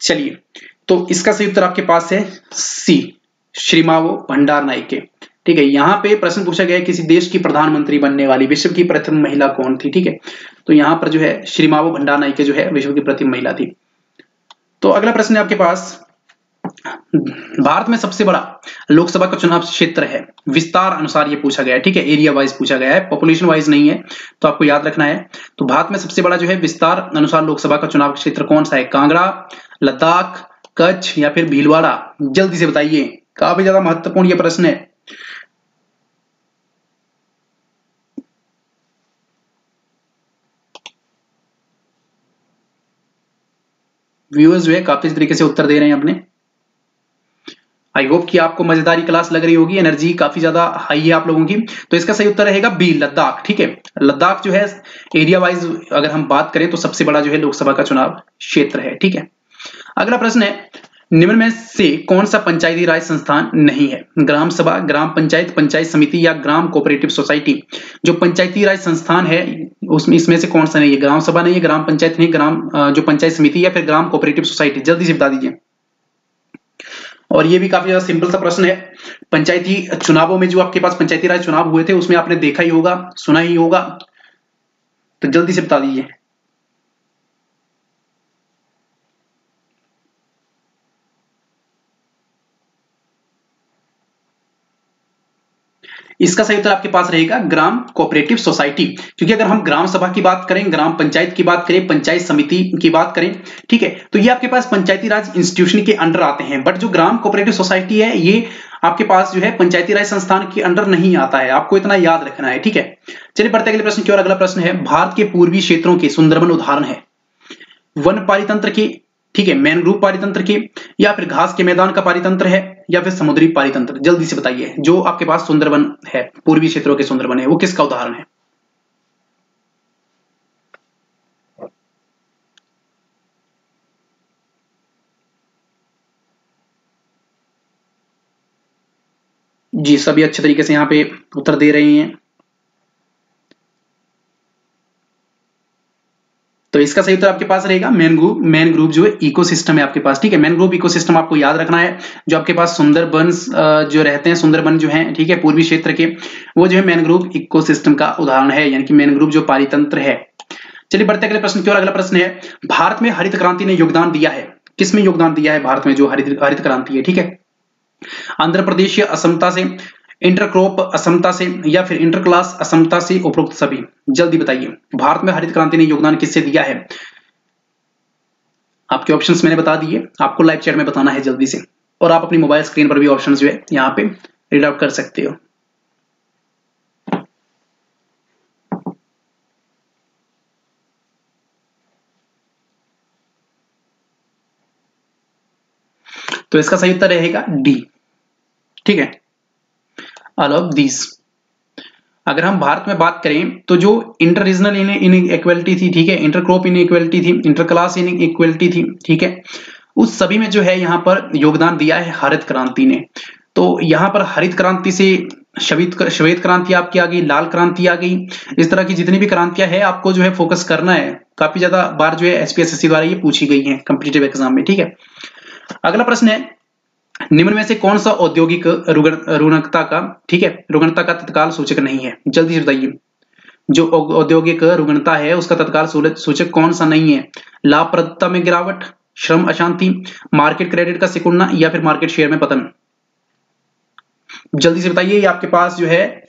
चलिए तो इसका सही उत्तर आपके पास है सी, श्रीमावो भंडार नाइके, ठीक है। यहां पे प्रश्न पूछा गया है किसी देश की प्रधानमंत्री बनने वाली विश्व की प्रथम महिला कौन थी, ठीक है। तो यहां पर जो है श्रीमावो भंडार नाइके जो है विश्व की प्रथम महिला थी। तो अगला प्रश्न है आपके पास भारत में सबसे बड़ा लोकसभा का चुनाव क्षेत्र है, विस्तार अनुसार ये पूछा गया है, ठीक है, एरिया वाइज पूछा गया है, पॉपुलेशन वाइज नहीं है, तो आपको याद रखना है। तो भारत में सबसे बड़ा जो है विस्तार अनुसार लोकसभा का चुनाव क्षेत्र कौन सा है? कांगड़ा, लद्दाख, कच्छ या फिर भीलवाड़ा? जल्दी से बताइए, काफी ज्यादा महत्वपूर्ण ये प्रश्न है। व्यूअर्स जो है काफी तरीके से उत्तर दे रहे हैं अपने। आई होप कि आपको मजेदारी क्लास लग रही होगी, एनर्जी काफी ज्यादा हाई है आप लोगों की। तो इसका सही उत्तर रहेगा बी, लद्दाख। ठीक है, लद्दाख जो है एरिया वाइज अगर हम बात करें तो सबसे बड़ा जो है लोकसभा का चुनाव क्षेत्र है। ठीक है, अगला प्रश्न है, निम्न में से कौन सा पंचायती राज संस्थान नहीं है? ग्राम सभा, ग्राम पंचायत, पंचायत समिति या ग्राम कोऑपरेटिव सोसाइटी। जो पंचायती राज संस्थान है उसमें इसमें से कौन सा नहीं है? ग्राम सभा नहीं है, ग्राम पंचायत नहीं, ग्राम जो पंचायत समिति या फिर ग्राम कोऑपरेटिव सोसाइटी। जल्दी से बता दीजिए। और ये भी काफी ज्यादा सिंपल सा प्रश्न है। पंचायती चुनावों में जो आपके पास पंचायती राज चुनाव हुए थे उसमें आपने देखा ही होगा, सुना ही होगा, तो जल्दी से बता दीजिए। इसका सही उत्तर आपके पास रहेगा ग्राम कोऑपरेटिव सोसाइटी। क्योंकि अगर हम ग्राम सभा की बात करें, ग्राम पंचायत की बात करें, पंचायत समिति की बात करें, ठीक है, तो ये आपके पास पंचायती राज इंस्टीट्यूशन के अंडर आते हैं। बट जो ग्राम कोऑपरेटिव सोसाइटी है ये आपके पास जो है पंचायती राज संस्थान के अंडर नहीं आता है, आपको इतना याद रखना है। ठीक है, चलिए बढ़ते अगले प्रश्न की ओर। अगला प्रश्न है, भारत के पूर्वी क्षेत्रों के सुंदरबन उदाहरण है वन पारितंत्र के, ठीक है, मैनग्रोव पारितंत्र के, या फिर घास के मैदान का पारितंत्र है, या फिर समुद्री पारितंत्र। जल्दी से बताइए, जो आपके पास सुंदरबन है, पूर्वी क्षेत्रों के सुंदरबन है, वो किसका उदाहरण है? जी, सभी अच्छे तरीके से यहाँ पे उत्तर दे रहे हैं। तो इसका सही उत्तर आपके पास रहेगा मैनग्रोव। मैनग्रोव जो है इकोसिस्टम है आपके पास। ठीक है, मैनग्रोव इकोसिस्टम आपको याद रखना है। जो आपके पास सुंदरबन जो रहते हैं, सुंदरबन जो है, ठीक है, पूर्वी क्षेत्र के, वो जो है मैनग्रोव इकोसिस्टम का उदाहरण है, यानी कि मैनग्रोव जो पारितंत्र है। चलिए बढ़ते अगले प्रश्न की ओर। अगला प्रश्न है, भारत में हरित क्रांति ने योगदान दिया है, किसमें योगदान दिया है भारत में जो हरित क्रांति है? ठीक है, आंध्र प्रदेश असमता से, इंटरक्रॉप असमता से, या फिर इंटर क्लास असमता से, उपरोक्त सभी। जल्दी बताइए, भारत में हरित क्रांति ने योगदान किससे दिया है? आपके ऑप्शंस मैंने बता दिए, आपको लाइव चैट में बताना है जल्दी से, और आप अपनी मोबाइल स्क्रीन पर भी ऑप्शंस जो है यहाँ पे रीड आउट कर सकते हो। तो इसका सही उत्तर रहेगा डी। ठीक है, ऑल ऑफ दीज। अगर हम भारत में बात करें तो जो इंटर रीजनल इनइक्वालिटी थी, ठीक है, इंटर क्रॉप इनइक्वालिटी थी, इंटर क्लास इनइक्वालिटी थी, ठीक है, उस सभी में जो है यहाँ पर योगदान दिया है हरित क्रांति ने। तो यहाँ पर हरित क्रांति से श्वेत क्रांति आपकी आ गई, लाल क्रांति आ गई, इस तरह की जितनी भी क्रांतियां है आपको जो है फोकस करना है। काफी ज्यादा बार जो है एसपीएससी द्वारा ये पूछी गई है कॉम्पिटिटिव एग्जाम में। ठीक है, अगला प्रश्न है, निम्न में से कौन सा औद्योगिक रुग्णता का, ठीक है, रुग्णता का तत्काल सूचक नहीं है? जल्दी से बताइए, जो औद्योगिक रुग्णता है उसका तत्काल सूचक कौन सा नहीं है? लाभप्रदता में गिरावट, श्रम अशांति, मार्केट क्रेडिट का सिकुड़ना, या फिर मार्केट शेयर में पतन। जल्दी से बताइए, ये आपके पास जो है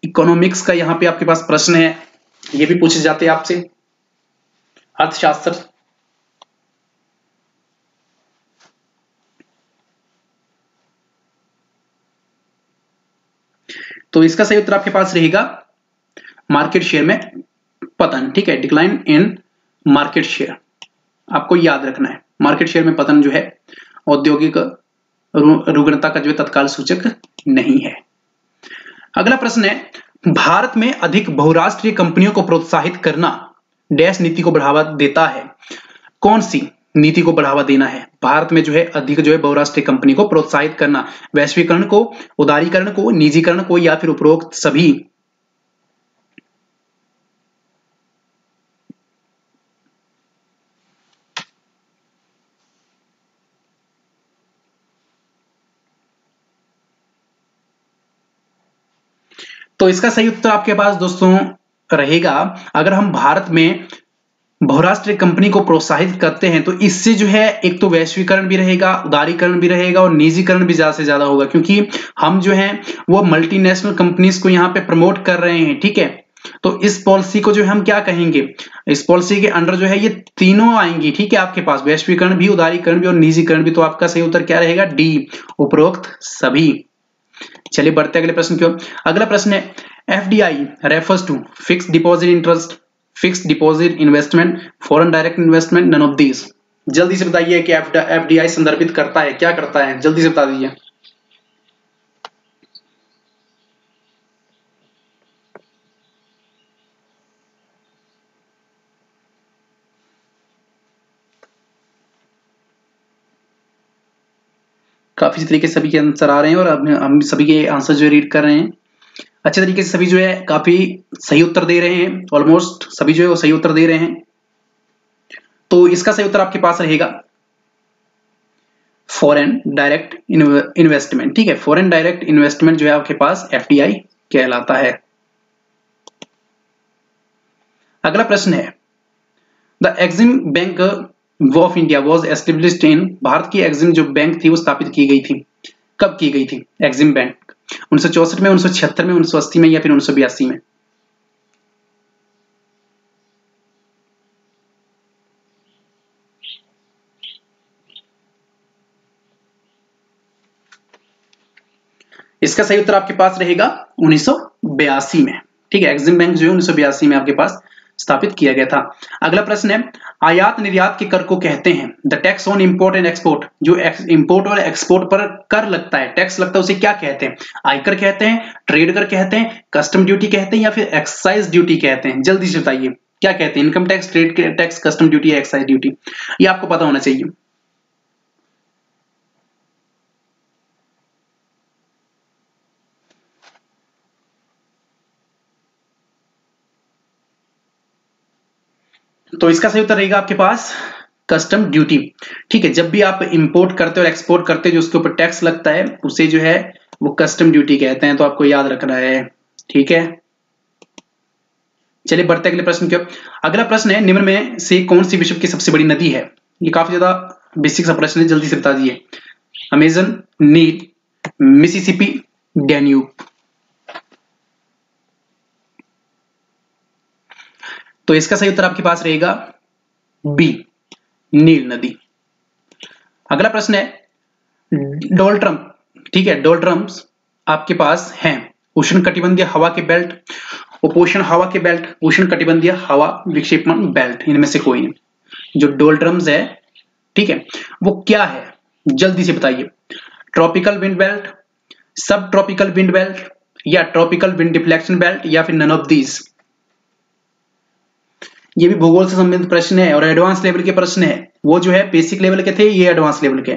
इकोनॉमिक्स का यहाँ पे आपके पास प्रश्न है, ये भी पूछे जाते हैं आपसे, अर्थशास्त्र। तो इसका सही उत्तर आपके पास रहेगा मार्केट शेयर में पतन। ठीक है, डिक्लाइन इन मार्केट शेयर, आपको याद रखना है। मार्केट शेयर में पतन जो है औद्योगिक रुग्णता का जो तत्काल सूचक नहीं है। अगला प्रश्न है, भारत में अधिक बहुराष्ट्रीय कंपनियों को प्रोत्साहित करना डैश नीति को बढ़ावा देता है? कौन सी नीति को बढ़ावा देना है? भारत में जो है अधिक जो है बहुराष्ट्रीय कंपनी को प्रोत्साहित करना, वैश्वीकरण को, उदारीकरण को, निजीकरण को, या फिर उपरोक्त सभी। तो इसका सही उत्तर आपके पास दोस्तों रहेगा, अगर हम भारत में बहुराष्ट्रीय कंपनी को प्रोत्साहित करते हैं तो इससे जो है एक तो वैश्वीकरण भी रहेगा, उदारीकरण भी रहेगा, और निजीकरण भी ज्यादा से ज्यादा होगा, क्योंकि हम जो है वो मल्टीनेशनल कंपनीज को यहाँ पे प्रमोट कर रहे हैं। ठीक है, तो इस पॉलिसी को जो है हम क्या कहेंगे, इस पॉलिसी के अंडर जो है ये तीनों आएंगी। ठीक है, आपके पास वैश्वीकरण भी, उदारीकरण भी और निजीकरण भी। तो आपका सही उत्तर क्या रहेगा? डी, उपरोक्त सभी। चलिए बढ़ते अगले प्रश्न की ओर। अगला प्रश्न है, FDI refers to fixed deposit interest, fixed deposit investment, foreign direct investment, none of these. जल्दी से बताइए कि एफडीआई संदर्भित करता है, क्या करता है, जल्दी से बता दीजिए। काफी तरीके से सभी के आंसर आ रहे हैं और हम सभी के आंसर जो है रीड कर रहे हैं अच्छे तरीके से। सभी जो है काफी सही उत्तर दे रहे हैं, ऑलमोस्ट सभी जो है वो सही उत्तर दे रहे हैं। तो इसका सही उत्तर आपके पास रहेगा फॉरेन डायरेक्ट इन्वेस्टमेंट। ठीक है, फॉरेन डायरेक्ट इन्वेस्टमेंट जो है आपके पास एफडीआई कहलाता है। अगला प्रश्न है, the Exim bank of India was established in, Bharat की एक्सिम जो बैंक थी वो स्थापित की गई थी, कब की गई थी एक्सिम बैंक? 1964 में, 1976 में, 1980 में या फिर 1982 में? इसका सही उत्तर आपके पास रहेगा 1982 में। ठीक है, एक्सिम बैंक जो है 1982 में आपके पास स्थापित किया गया था। अगला प्रश्न है, आयात निर्यात के कर को कहते हैं, the tax on import and export, जो इंपोर्ट और एक्सपोर्ट पर कर लगता है, टैक्स लगता है, उसे क्या कहते हैं? आयकर कहते हैं, ट्रेड कर कहते हैं, कस्टम ड्यूटी कहते हैं या फिर एक्साइज ड्यूटी कहते हैं? जल्दी से बताइए क्या कहते हैं? Income tax, trade tax, custom duty या एक्साइज ड्यूटी? ये आपको पता होना चाहिए। तो इसका सही उत्तर रहेगा आपके पास कस्टम ड्यूटी। ठीक है, जब भी आप इंपोर्ट करते हो और एक्सपोर्ट करते हो जो उसके ऊपर टैक्स लगता है उसे जो है वो कस्टम ड्यूटी कहते हैं, तो आपको याद रखना है। ठीक है, चलिए बढ़ते अगले प्रश्न की ओर। अगला प्रश्न है, निम्न में से कौन सी विश्व की सबसे बड़ी नदी है? ये काफी ज्यादा बेसिक सा प्रश्न है, जल्दी से बता दीजिए। अमेजन, नील, मिसिसिपी, डैन्यूब? तो इसका सही उत्तर आपके पास रहेगा बी, नील नदी। अगला प्रश्न है, डोलट्रम, ठीक है, डोलट्रम्स आपके पास हैं उष्ण कटिबंधीय हवा के बेल्ट, उपोष्ण हवा के बेल्ट, उष्ण कटिबंधीय हवा विक्षेपण बेल्ट, इनमें से कोई नहीं। जो डोलट्रम्स है, ठीक है, वो क्या है? जल्दी से बताइए। ट्रॉपिकल विंड बेल्ट, सब ट्रॉपिकल विंड बेल्ट या ट्रॉपिकल विंड डिफ्लेक्शन बेल्ट या फिर नन ऑफ दीज? ये भी भूगोल से संबंधित प्रश्न है और एडवांस लेवल के प्रश्न है। वो जो है बेसिक लेवल के थे, ये एडवांस लेवल के।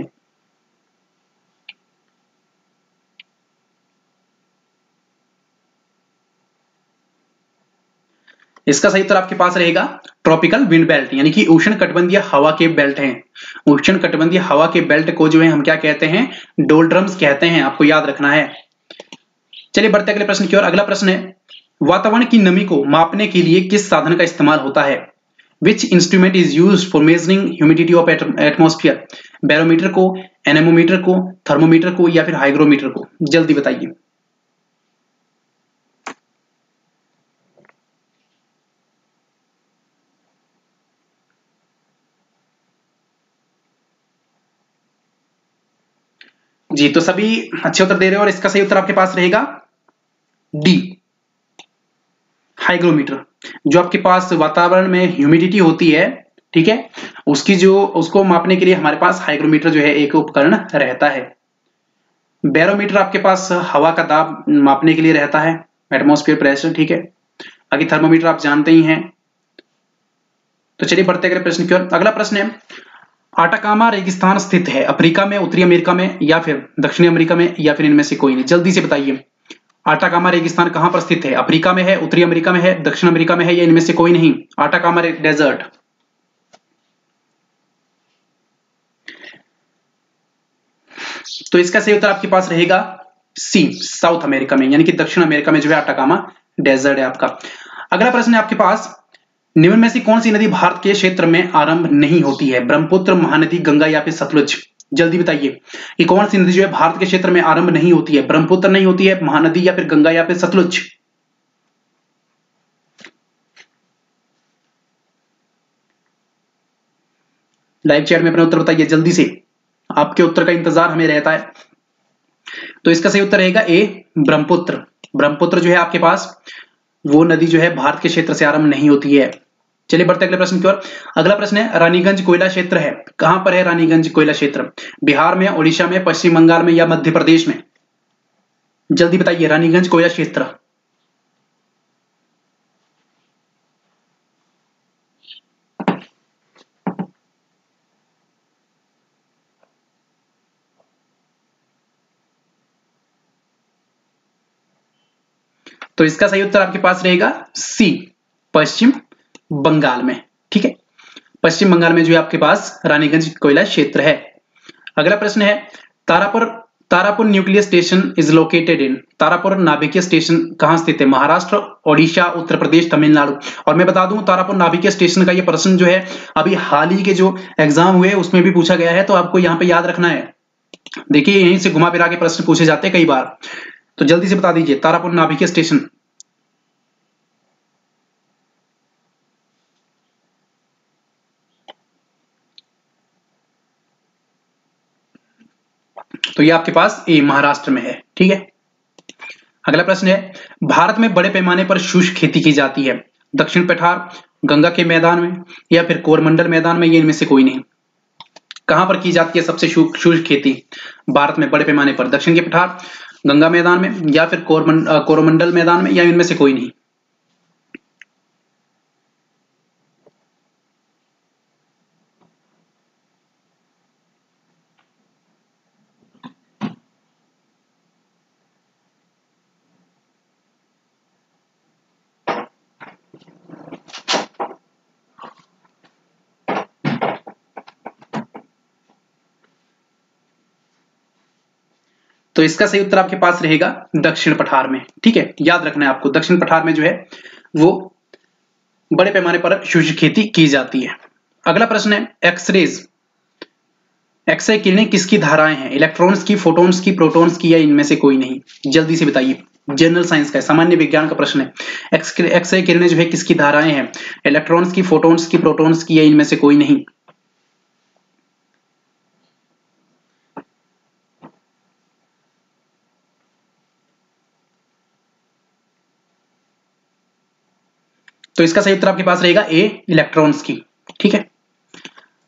इसका सही उत्तर आपके पास रहेगा ट्रॉपिकल विंड बेल्ट, यानी कि उष्ण कटिबंधीय हवा के बेल्ट हैं। उष्ण कटिबंधीय हवा के बेल्ट को जो है हम क्या कहते हैं? डोलड्रम्स कहते हैं, आपको याद रखना है। चलिए बढ़ते अगले प्रश्न की ओर। अगला प्रश्न है, वातावरण की नमी को मापने के लिए किस साधन का इस्तेमाल होता है? Which instrument is used for measuring humidity of atmosphere? Barometer को, एनेमोमीटर को, थर्मोमीटर को या फिर हाइग्रोमीटर को? जल्दी बताइए। जी, तो सभी अच्छे उत्तर दे रहे हो और इसका सही उत्तर आपके पास रहेगा डी, हाइग्रोमीटर। जो आपके पास वातावरण में ह्यूमिडिटी होती है, ठीक है, उसको मापने के लिए हमारे पास हाइग्रोमीटर जो है एक उपकरण रहता है। बैरोमीटर आपके पास हवा का दाब मापने के लिए रहता है, एटमॉस्फेयर प्रेशर, ठीक है। बाकी थर्मोमीटर आप जानते ही हैं। तो चलिए बढ़ते अगले प्रश्न की ओर। अगला प्रश्न है, आटाकामा रेगिस्तान स्थित है अफ्रीका में, उत्तरी अमेरिका में या फिर दक्षिणी अमेरिका में या फिर इनमें से कोई नहीं? जल्दी से बताइए। आटाकामा रेगिस्तान कहां पर स्थित है? अफ्रीका में है, उत्तरी अमेरिका में है, दक्षिण अमेरिका में है या इनमें से कोई नहीं? Atacama desert. तो इसका सही उत्तर आपके पास रहेगा सी, साउथ अमेरिका में, यानी कि दक्षिण अमेरिका में जो है आटाकामा डेजर्ट है आपका। अगला प्रश्न है आपके पास, निम्न में से कौन सी नदी भारत के क्षेत्र में आरंभ नहीं होती है? ब्रह्मपुत्र, महानदी, गंगा या फिर सतलुज? जल्दी बताइए कि कौन सी नदी जो है भारत के क्षेत्र में आरंभ नहीं होती है? ब्रह्मपुत्र नहीं होती है, महानदी या फिर गंगा या फिर सतलुज? लाइव चैट में अपना उत्तर बताइए जल्दी से, आपके उत्तर का इंतजार हमें रहता है। तो इसका सही उत्तर रहेगा ए, ब्रह्मपुत्र। ब्रह्मपुत्र जो है आपके पास वो नदी जो है भारत के क्षेत्र से आरंभ नहीं होती है। चलिए बढ़ते अगले प्रश्न की ओर। अगला प्रश्न है रानीगंज कोयला क्षेत्र है, कहां पर है रानीगंज कोयला क्षेत्र? बिहार में, ओडिशा में, पश्चिम बंगाल में या मध्य प्रदेश में? जल्दी बताइए रानीगंज कोयला क्षेत्र। तो इसका सही उत्तर आपके पास रहेगा सी, पश्चिम बंगाल में। ठीक है, पश्चिम बंगाल में जो है आपके पास रानीगंज कोयला क्षेत्र है। अगला प्रश्न है Tarapur Tarapur nuclear station is located इन। तारापुर नाभिकीय स्टेशन कहां स्थित है? महाराष्ट्र, ओडिशा, उत्तर प्रदेश, तमिलनाडु। और मैं बता दूं तारापुर नाभिकीय स्टेशन का ये प्रश्न जो है अभी हाल ही के जो एग्जाम हुए उसमें भी पूछा गया है, तो आपको यहाँ पे याद रखना है। देखिए यहीं से घुमा फिरा के प्रश्न पूछे जाते हैं कई बार, तो जल्दी से बता दीजिए तारापुर नाभिकीय स्टेशन। तो ये आपके पास ए महाराष्ट्र में है। ठीक है, अगला प्रश्न है भारत में बड़े पैमाने पर शुष्क खेती की जाती है। दक्षिण पठार, गंगा के मैदान में या फिर कोरमंडल मैदान में, ये इनमें से कोई नहीं। कहां पर की जाती है सबसे शुष्क खेती भारत में बड़े पैमाने पर? दक्षिण के पठार, गंगा मैदान में या फिर कोरमंडल मैदान में या इनमें से कोई नहीं? तो इसका सही उत्तर आपके पास रहेगा दक्षिण पठार में। ठीक है, याद रखना है आपको, दक्षिण पठार में जो है वो बड़े पैमाने पर शुष्क खेती की जाती है। अगला प्रश्न है एक्सरेज, एक्सरे किरणें किसकी धाराएं हैं? इलेक्ट्रॉन्स की, फोटॉन्स की, प्रोटॉन्स की या इनमें से कोई नहीं? जल्दी से बताइए, जनरल साइंस का सामान्य विज्ञान का प्रश्न है। एक्सरे किरणें जो है किसकी धाराएं हैं? इलेक्ट्रॉन्स की, फोटॉन्स की, प्रोटॉन्स की या इनमें से कोई नहीं? तो इसका सही उत्तर आपके पास रहेगा ए, इलेक्ट्रॉन्स की। ठीक है,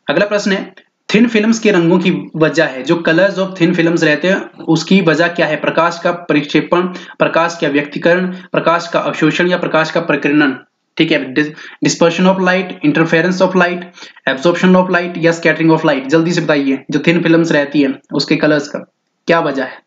अगला प्रश्न है थिन फिल्म्स के रंगों की वजह है, जो कलर्स ऑफ थिन फिल्म्स रहते हैं उसकी वजह क्या है? प्रकाश का परिक्षेपण, प्रकाश का व्यक्तीकरण, प्रकाश का अवशोषण या प्रकाश का प्रकीर्णन? ठीक है, dispersion of light, interference of light, absorption of light या स्कैटरिंग ऑफ लाइट? जल्दी से बताइए, जो थिन फिल्म्स रहती है उसके कलर्स का क्या वजह है?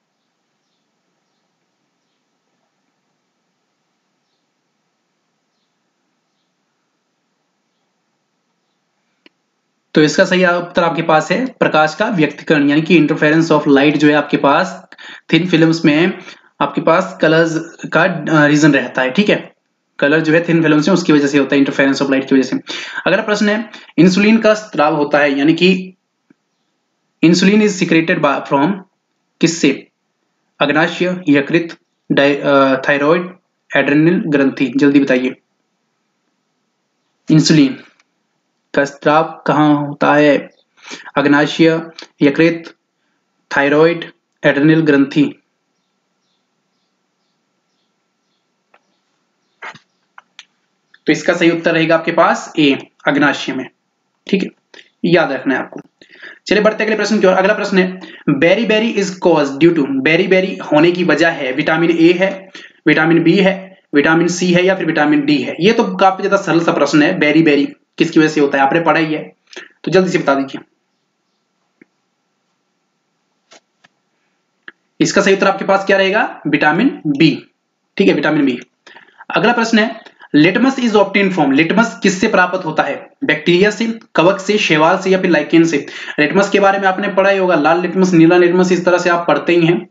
तो इसका सही उत्तर आपके पास है प्रकाश का व्यक्तीकरण, यानी कि इंटरफेरेंस ऑफ लाइट जो है आपके पास थिन फिल्म्स में आपके पास कलर्स का रीजन रहता है। ठीक है, कलर जो है थिन फिल्म्स में उसकी वजह से होता है, इंटरफेरेंस ऑफ लाइट की वजह से। अगला प्रश्न है इंसुलिन का स्राव होता है, यानी कि इंसुलिन इज सिक्रेटेड फ्रॉम किससे? अग्नाशय, यकृत, थायराइड, एड्रेनल ग्रंथि? जल्दी बताइए, इंसुलिन का स्राव कहां होता है? अग्नाशय, यकृत, थायराइड, एड्रेनल ग्रंथि? तो इसका सही उत्तर रहेगा आपके पास ए, अग्नाशय में। ठीक है, याद रखना है आपको। चलिए बढ़ते अगले प्रश्न की ओर। अगला प्रश्न है beri beri is cause due to, beri beri होने की वजह है विटामिन ए है, विटामिन बी है, विटामिन सी है या फिर विटामिन डी है? ये तो काफी ज्यादा सरल सा प्रश्न है, बेरी बेरी किसकी वजह से होता है आपने पढ़ा ही है, तो जल्दी से बता दीजिए। इसका सही उत्तर आपके पास क्या रहेगा? Vitamin B. ठीक है, विटामिन बी। अगला प्रश्न है litmus is obtain from, litmus किससे प्राप्त होता है? बैक्टीरिया से, कवक से, शैवाल से या फिर लाइकेन से? लिटमस के बारे में आपने पढ़ा ही होगा, लाल लिटमस, नीला लिटमस, इस तरह से आप पढ़ते ही हैं।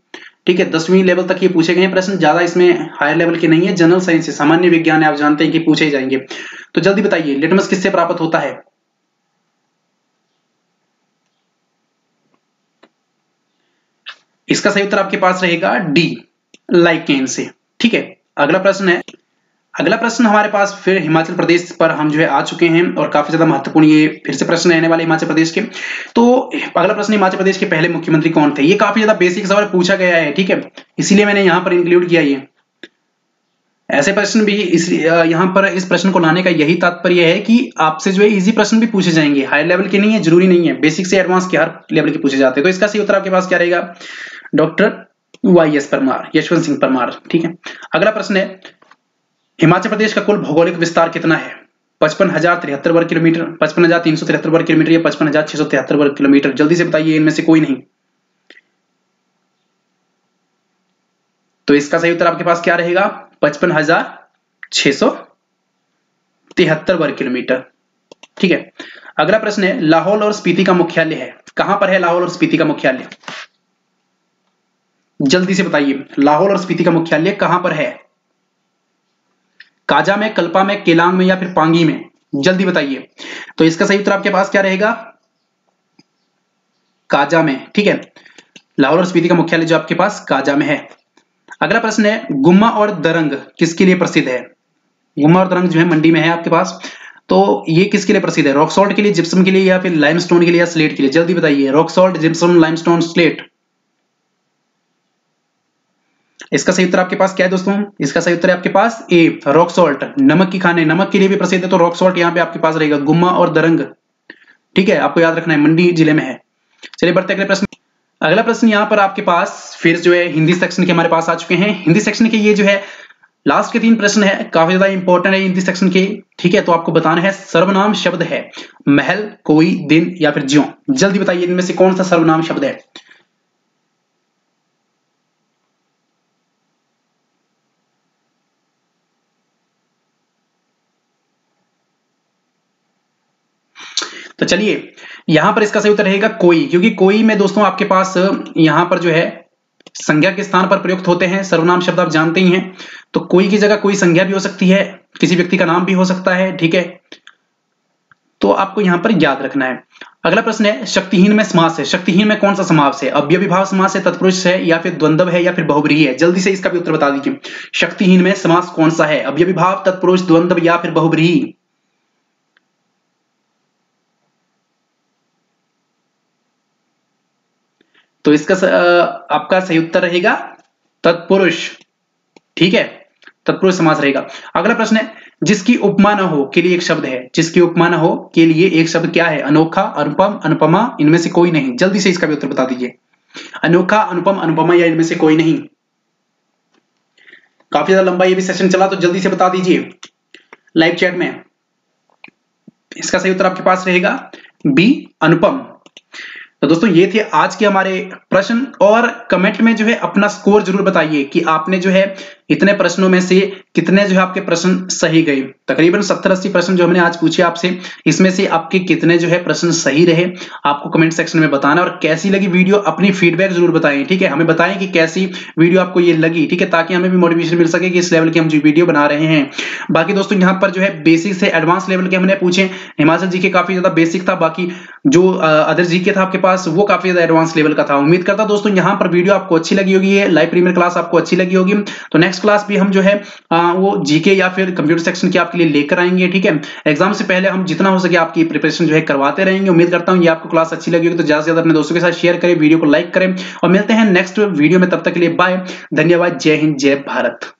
ठीक है, 10वीं लेवल तक ये पूछे गए हैं प्रश्न, ज्यादा इसमें हायर लेवल के नहीं है, जनरल साइंस है, सामान्य विज्ञान है, आप जानते हैं कि पूछे ही जाएंगे। तो जल्दी बताइए लिटमस किससे प्राप्त होता है? इसका सही उत्तर आपके पास रहेगा डी, लाइकेन से। ठीक है, अगला प्रश्न है, अगला प्रश्न हमारे पास फिर हिमाचल प्रदेश पर हम जो है आ चुके हैं और काफी ज्यादा महत्वपूर्ण ये फिर से प्रश्न रहने वाले हिमाचल प्रदेश के। तो अगला प्रश्न हिमाचल प्रदेश के पहले मुख्यमंत्री कौन थे? ये काफी ज्यादा बेसिक सवाल पूछा गया है, ठीक है, इसीलिए मैंने यहां पर इंक्लूड किया ये। ऐसे प्रश्न भी इस यहाँ पर इस प्रश्न को लाने का यही तात्पर्य है कि आपसे जो है इजी प्रश्न भी पूछे जाएंगे, हाई लेवल के नहीं है, जरूरी नहीं है, बेसिक से एडवांस के हर लेवल के पूछे जाते हैं। तो इसका सही उत्तर आपके पास क्या रहेगा? Doctor YS Parmar, Yashwant Singh Parmar. ठीक है, अगला प्रश्न है, हिमाचल प्रदेश का कुल भौगोलिक विस्तार कितना है? 55,073 वर्ग किलोमीटर, 55,373 वर्ग किलोमीटर या 55,673 वर्ग किलोमीटर? जल्दी से बताइए, इनमें से कोई नहीं। तो इसका सही उत्तर आपके पास क्या रहेगा? 55,673 वर्ग किलोमीटर। ठीक है, अगला प्रश्न है, लाहौल और स्पीति का मुख्यालय है, कहां पर है लाहौल और स्पीति का मुख्यालय? जल्दी से बताइए, लाहौल और स्पीति का मुख्यालय कहां पर है? काजा में, कल्पा में, केलांग में या फिर पांगी में? जल्दी बताइए। तो इसका सही उत्तर आपके पास क्या रहेगा? काजा में। ठीक है, लाहौल और स्पीति का मुख्यालय जो आपके पास काजा में है। अगला प्रश्न है, गुम्मा और दरंग किसके लिए प्रसिद्ध है? गुम्मा और दरंग जो है मंडी में है आपके पास, तो ये किसके लिए प्रसिद्ध है? रॉक सॉल्ट के लिए, जिप्सम के लिए या फिर लाइमस्टोन के लिए या स्लेट के लिए? जल्दी बताइए, rock salt, gypsum, limestone, slate? इसका सही उत्तर आपके पास क्या है दोस्तों? इसका सही उत्तर है आपके पास ए, रॉक सॉल्ट। नमक की खाने, नमक के लिए भी प्रसिद्ध है, तो रॉक सॉल्ट यहाँ पे आपके पास रहेगा, गुम्मा और दरंग। ठीक है, आपको याद रखना है, मंडी जिले में है। चलिए बढ़ते अगले प्रश्न। अगला प्रश्न यहाँ पर आपके पास फिर जो है हिंदी सेक्शन के हमारे पास आ चुके हैं। हिंदी सेक्शन के ये जो है लास्ट के 3 प्रश्न है, काफी ज्यादा इंपॉर्टेंट है हिंदी सेक्शन के। ठीक है, तो आपको बताना है, सर्वनाम शब्द है महल, कोई, दिन या फिर ज्यों? जल्दी बताइए, इनमें से कौन सा सर्वनाम शब्द है? तो चलिए, यहां पर इसका सही उत्तर रहेगा कोई, क्योंकि कोई में दोस्तों आपके पास यहां पर जो है संज्ञा के स्थान पर प्रयुक्त होते हैं सर्वनाम शब्द, आप जानते ही हैं। तो कोई की जगह कोई संज्ञा भी हो सकती है, किसी व्यक्ति का नाम भी हो सकता है। ठीक है, तो आपको यहां पर याद रखना है। अगला प्रश्न है, शक्तिहीन में समास है, शक्तिहीन में कौन सा समास है? अव्ययीभाव समास है, तत्पुरुष है या फिर द्वंद्व है या फिर बहुब्रीहि है? जल्दी से इसका भी उत्तर बता दीजिए, शक्तिहीन में समास कौन सा है? अव्ययीभाव, तत्पुरुष, द्वंद्व या फिर बहुब्रीहि? तो इसका आपका सही उत्तर रहेगा तत्पुरुष। ठीक है, तत्पुरुष समास रहेगा। अगला प्रश्न है, जिसकी उपमा न हो के लिए एक शब्द है, जिसकी उपमा न हो के लिए एक शब्द क्या है? अनोखा, अनुपम, अनुपमा, इनमें से कोई नहीं? जल्दी से इसका भी उत्तर बता दीजिए, अनोखा, अनुपम, अनुपमा या इनमें से कोई नहीं? काफी ज्यादा लंबा ये भी सेशन चला, तो जल्दी से बता दीजिए लाइव चैट में। इसका सही उत्तर आपके पास रहेगा बी, अनुपम। तो दोस्तों ये थे आज के हमारे प्रश्न, और कमेंट में जो है अपना स्कोर जरूर बताइए कि आपने जो है इतने प्रश्नों में से कितने जो है आपके प्रश्न सही गए। तकरीबन 70-80 प्रश्न जो हमने आज पूछे आपसे, इसमें से आपके कितने जो है प्रश्न सही रहे, आपको कमेंट सेक्शन में बताना। और कैसी लगी वीडियो, अपनी फीडबैक जरूर बताएं। ठीक है, हमें बताएं कि कैसी वीडियो आपको ये लगी। ठीक है, ताकि हमें भी मोटिवेशन मिल सके कि इस लेवल की हम जो वीडियो बना रहे हैं। बाकी दोस्तों यहाँ पर जो है बेसिक से एडवांस लेवल के हमने पूछे, हिमाचल जी के काफी ज्यादा बेसिक था, बाकी जो अदर जी के था आपके पास वो काफी ज्यादा एडवांस लेवल का था। उम्मीद करता दोस्तों यहाँ पर वीडियो आपको अच्छी लगी होगी, लाइव प्रीमियर क्लास आपको अच्छी लगी होगी। तो नेक्स्ट क्लास भी हम जो है वो जीके या फिर कंप्यूटर सेक्शन की आपके लिए लेकर आएंगे। ठीक है, एग्जाम से पहले हम जितना हो सके आपकी प्रिपरेशन जो है करवाते रहेंगे। उम्मीद करता हूँ ये आपको क्लास अच्छी लगी होगी, तो ज्यादा से ज्यादा अपने दोस्तों के साथ शेयर करें, वीडियो को लाइक करें, और मिलते हैं नेक्स्ट वीडियो में। तब तक के लिए बाय, धन्यवाद, जय हिंद, जय भारत।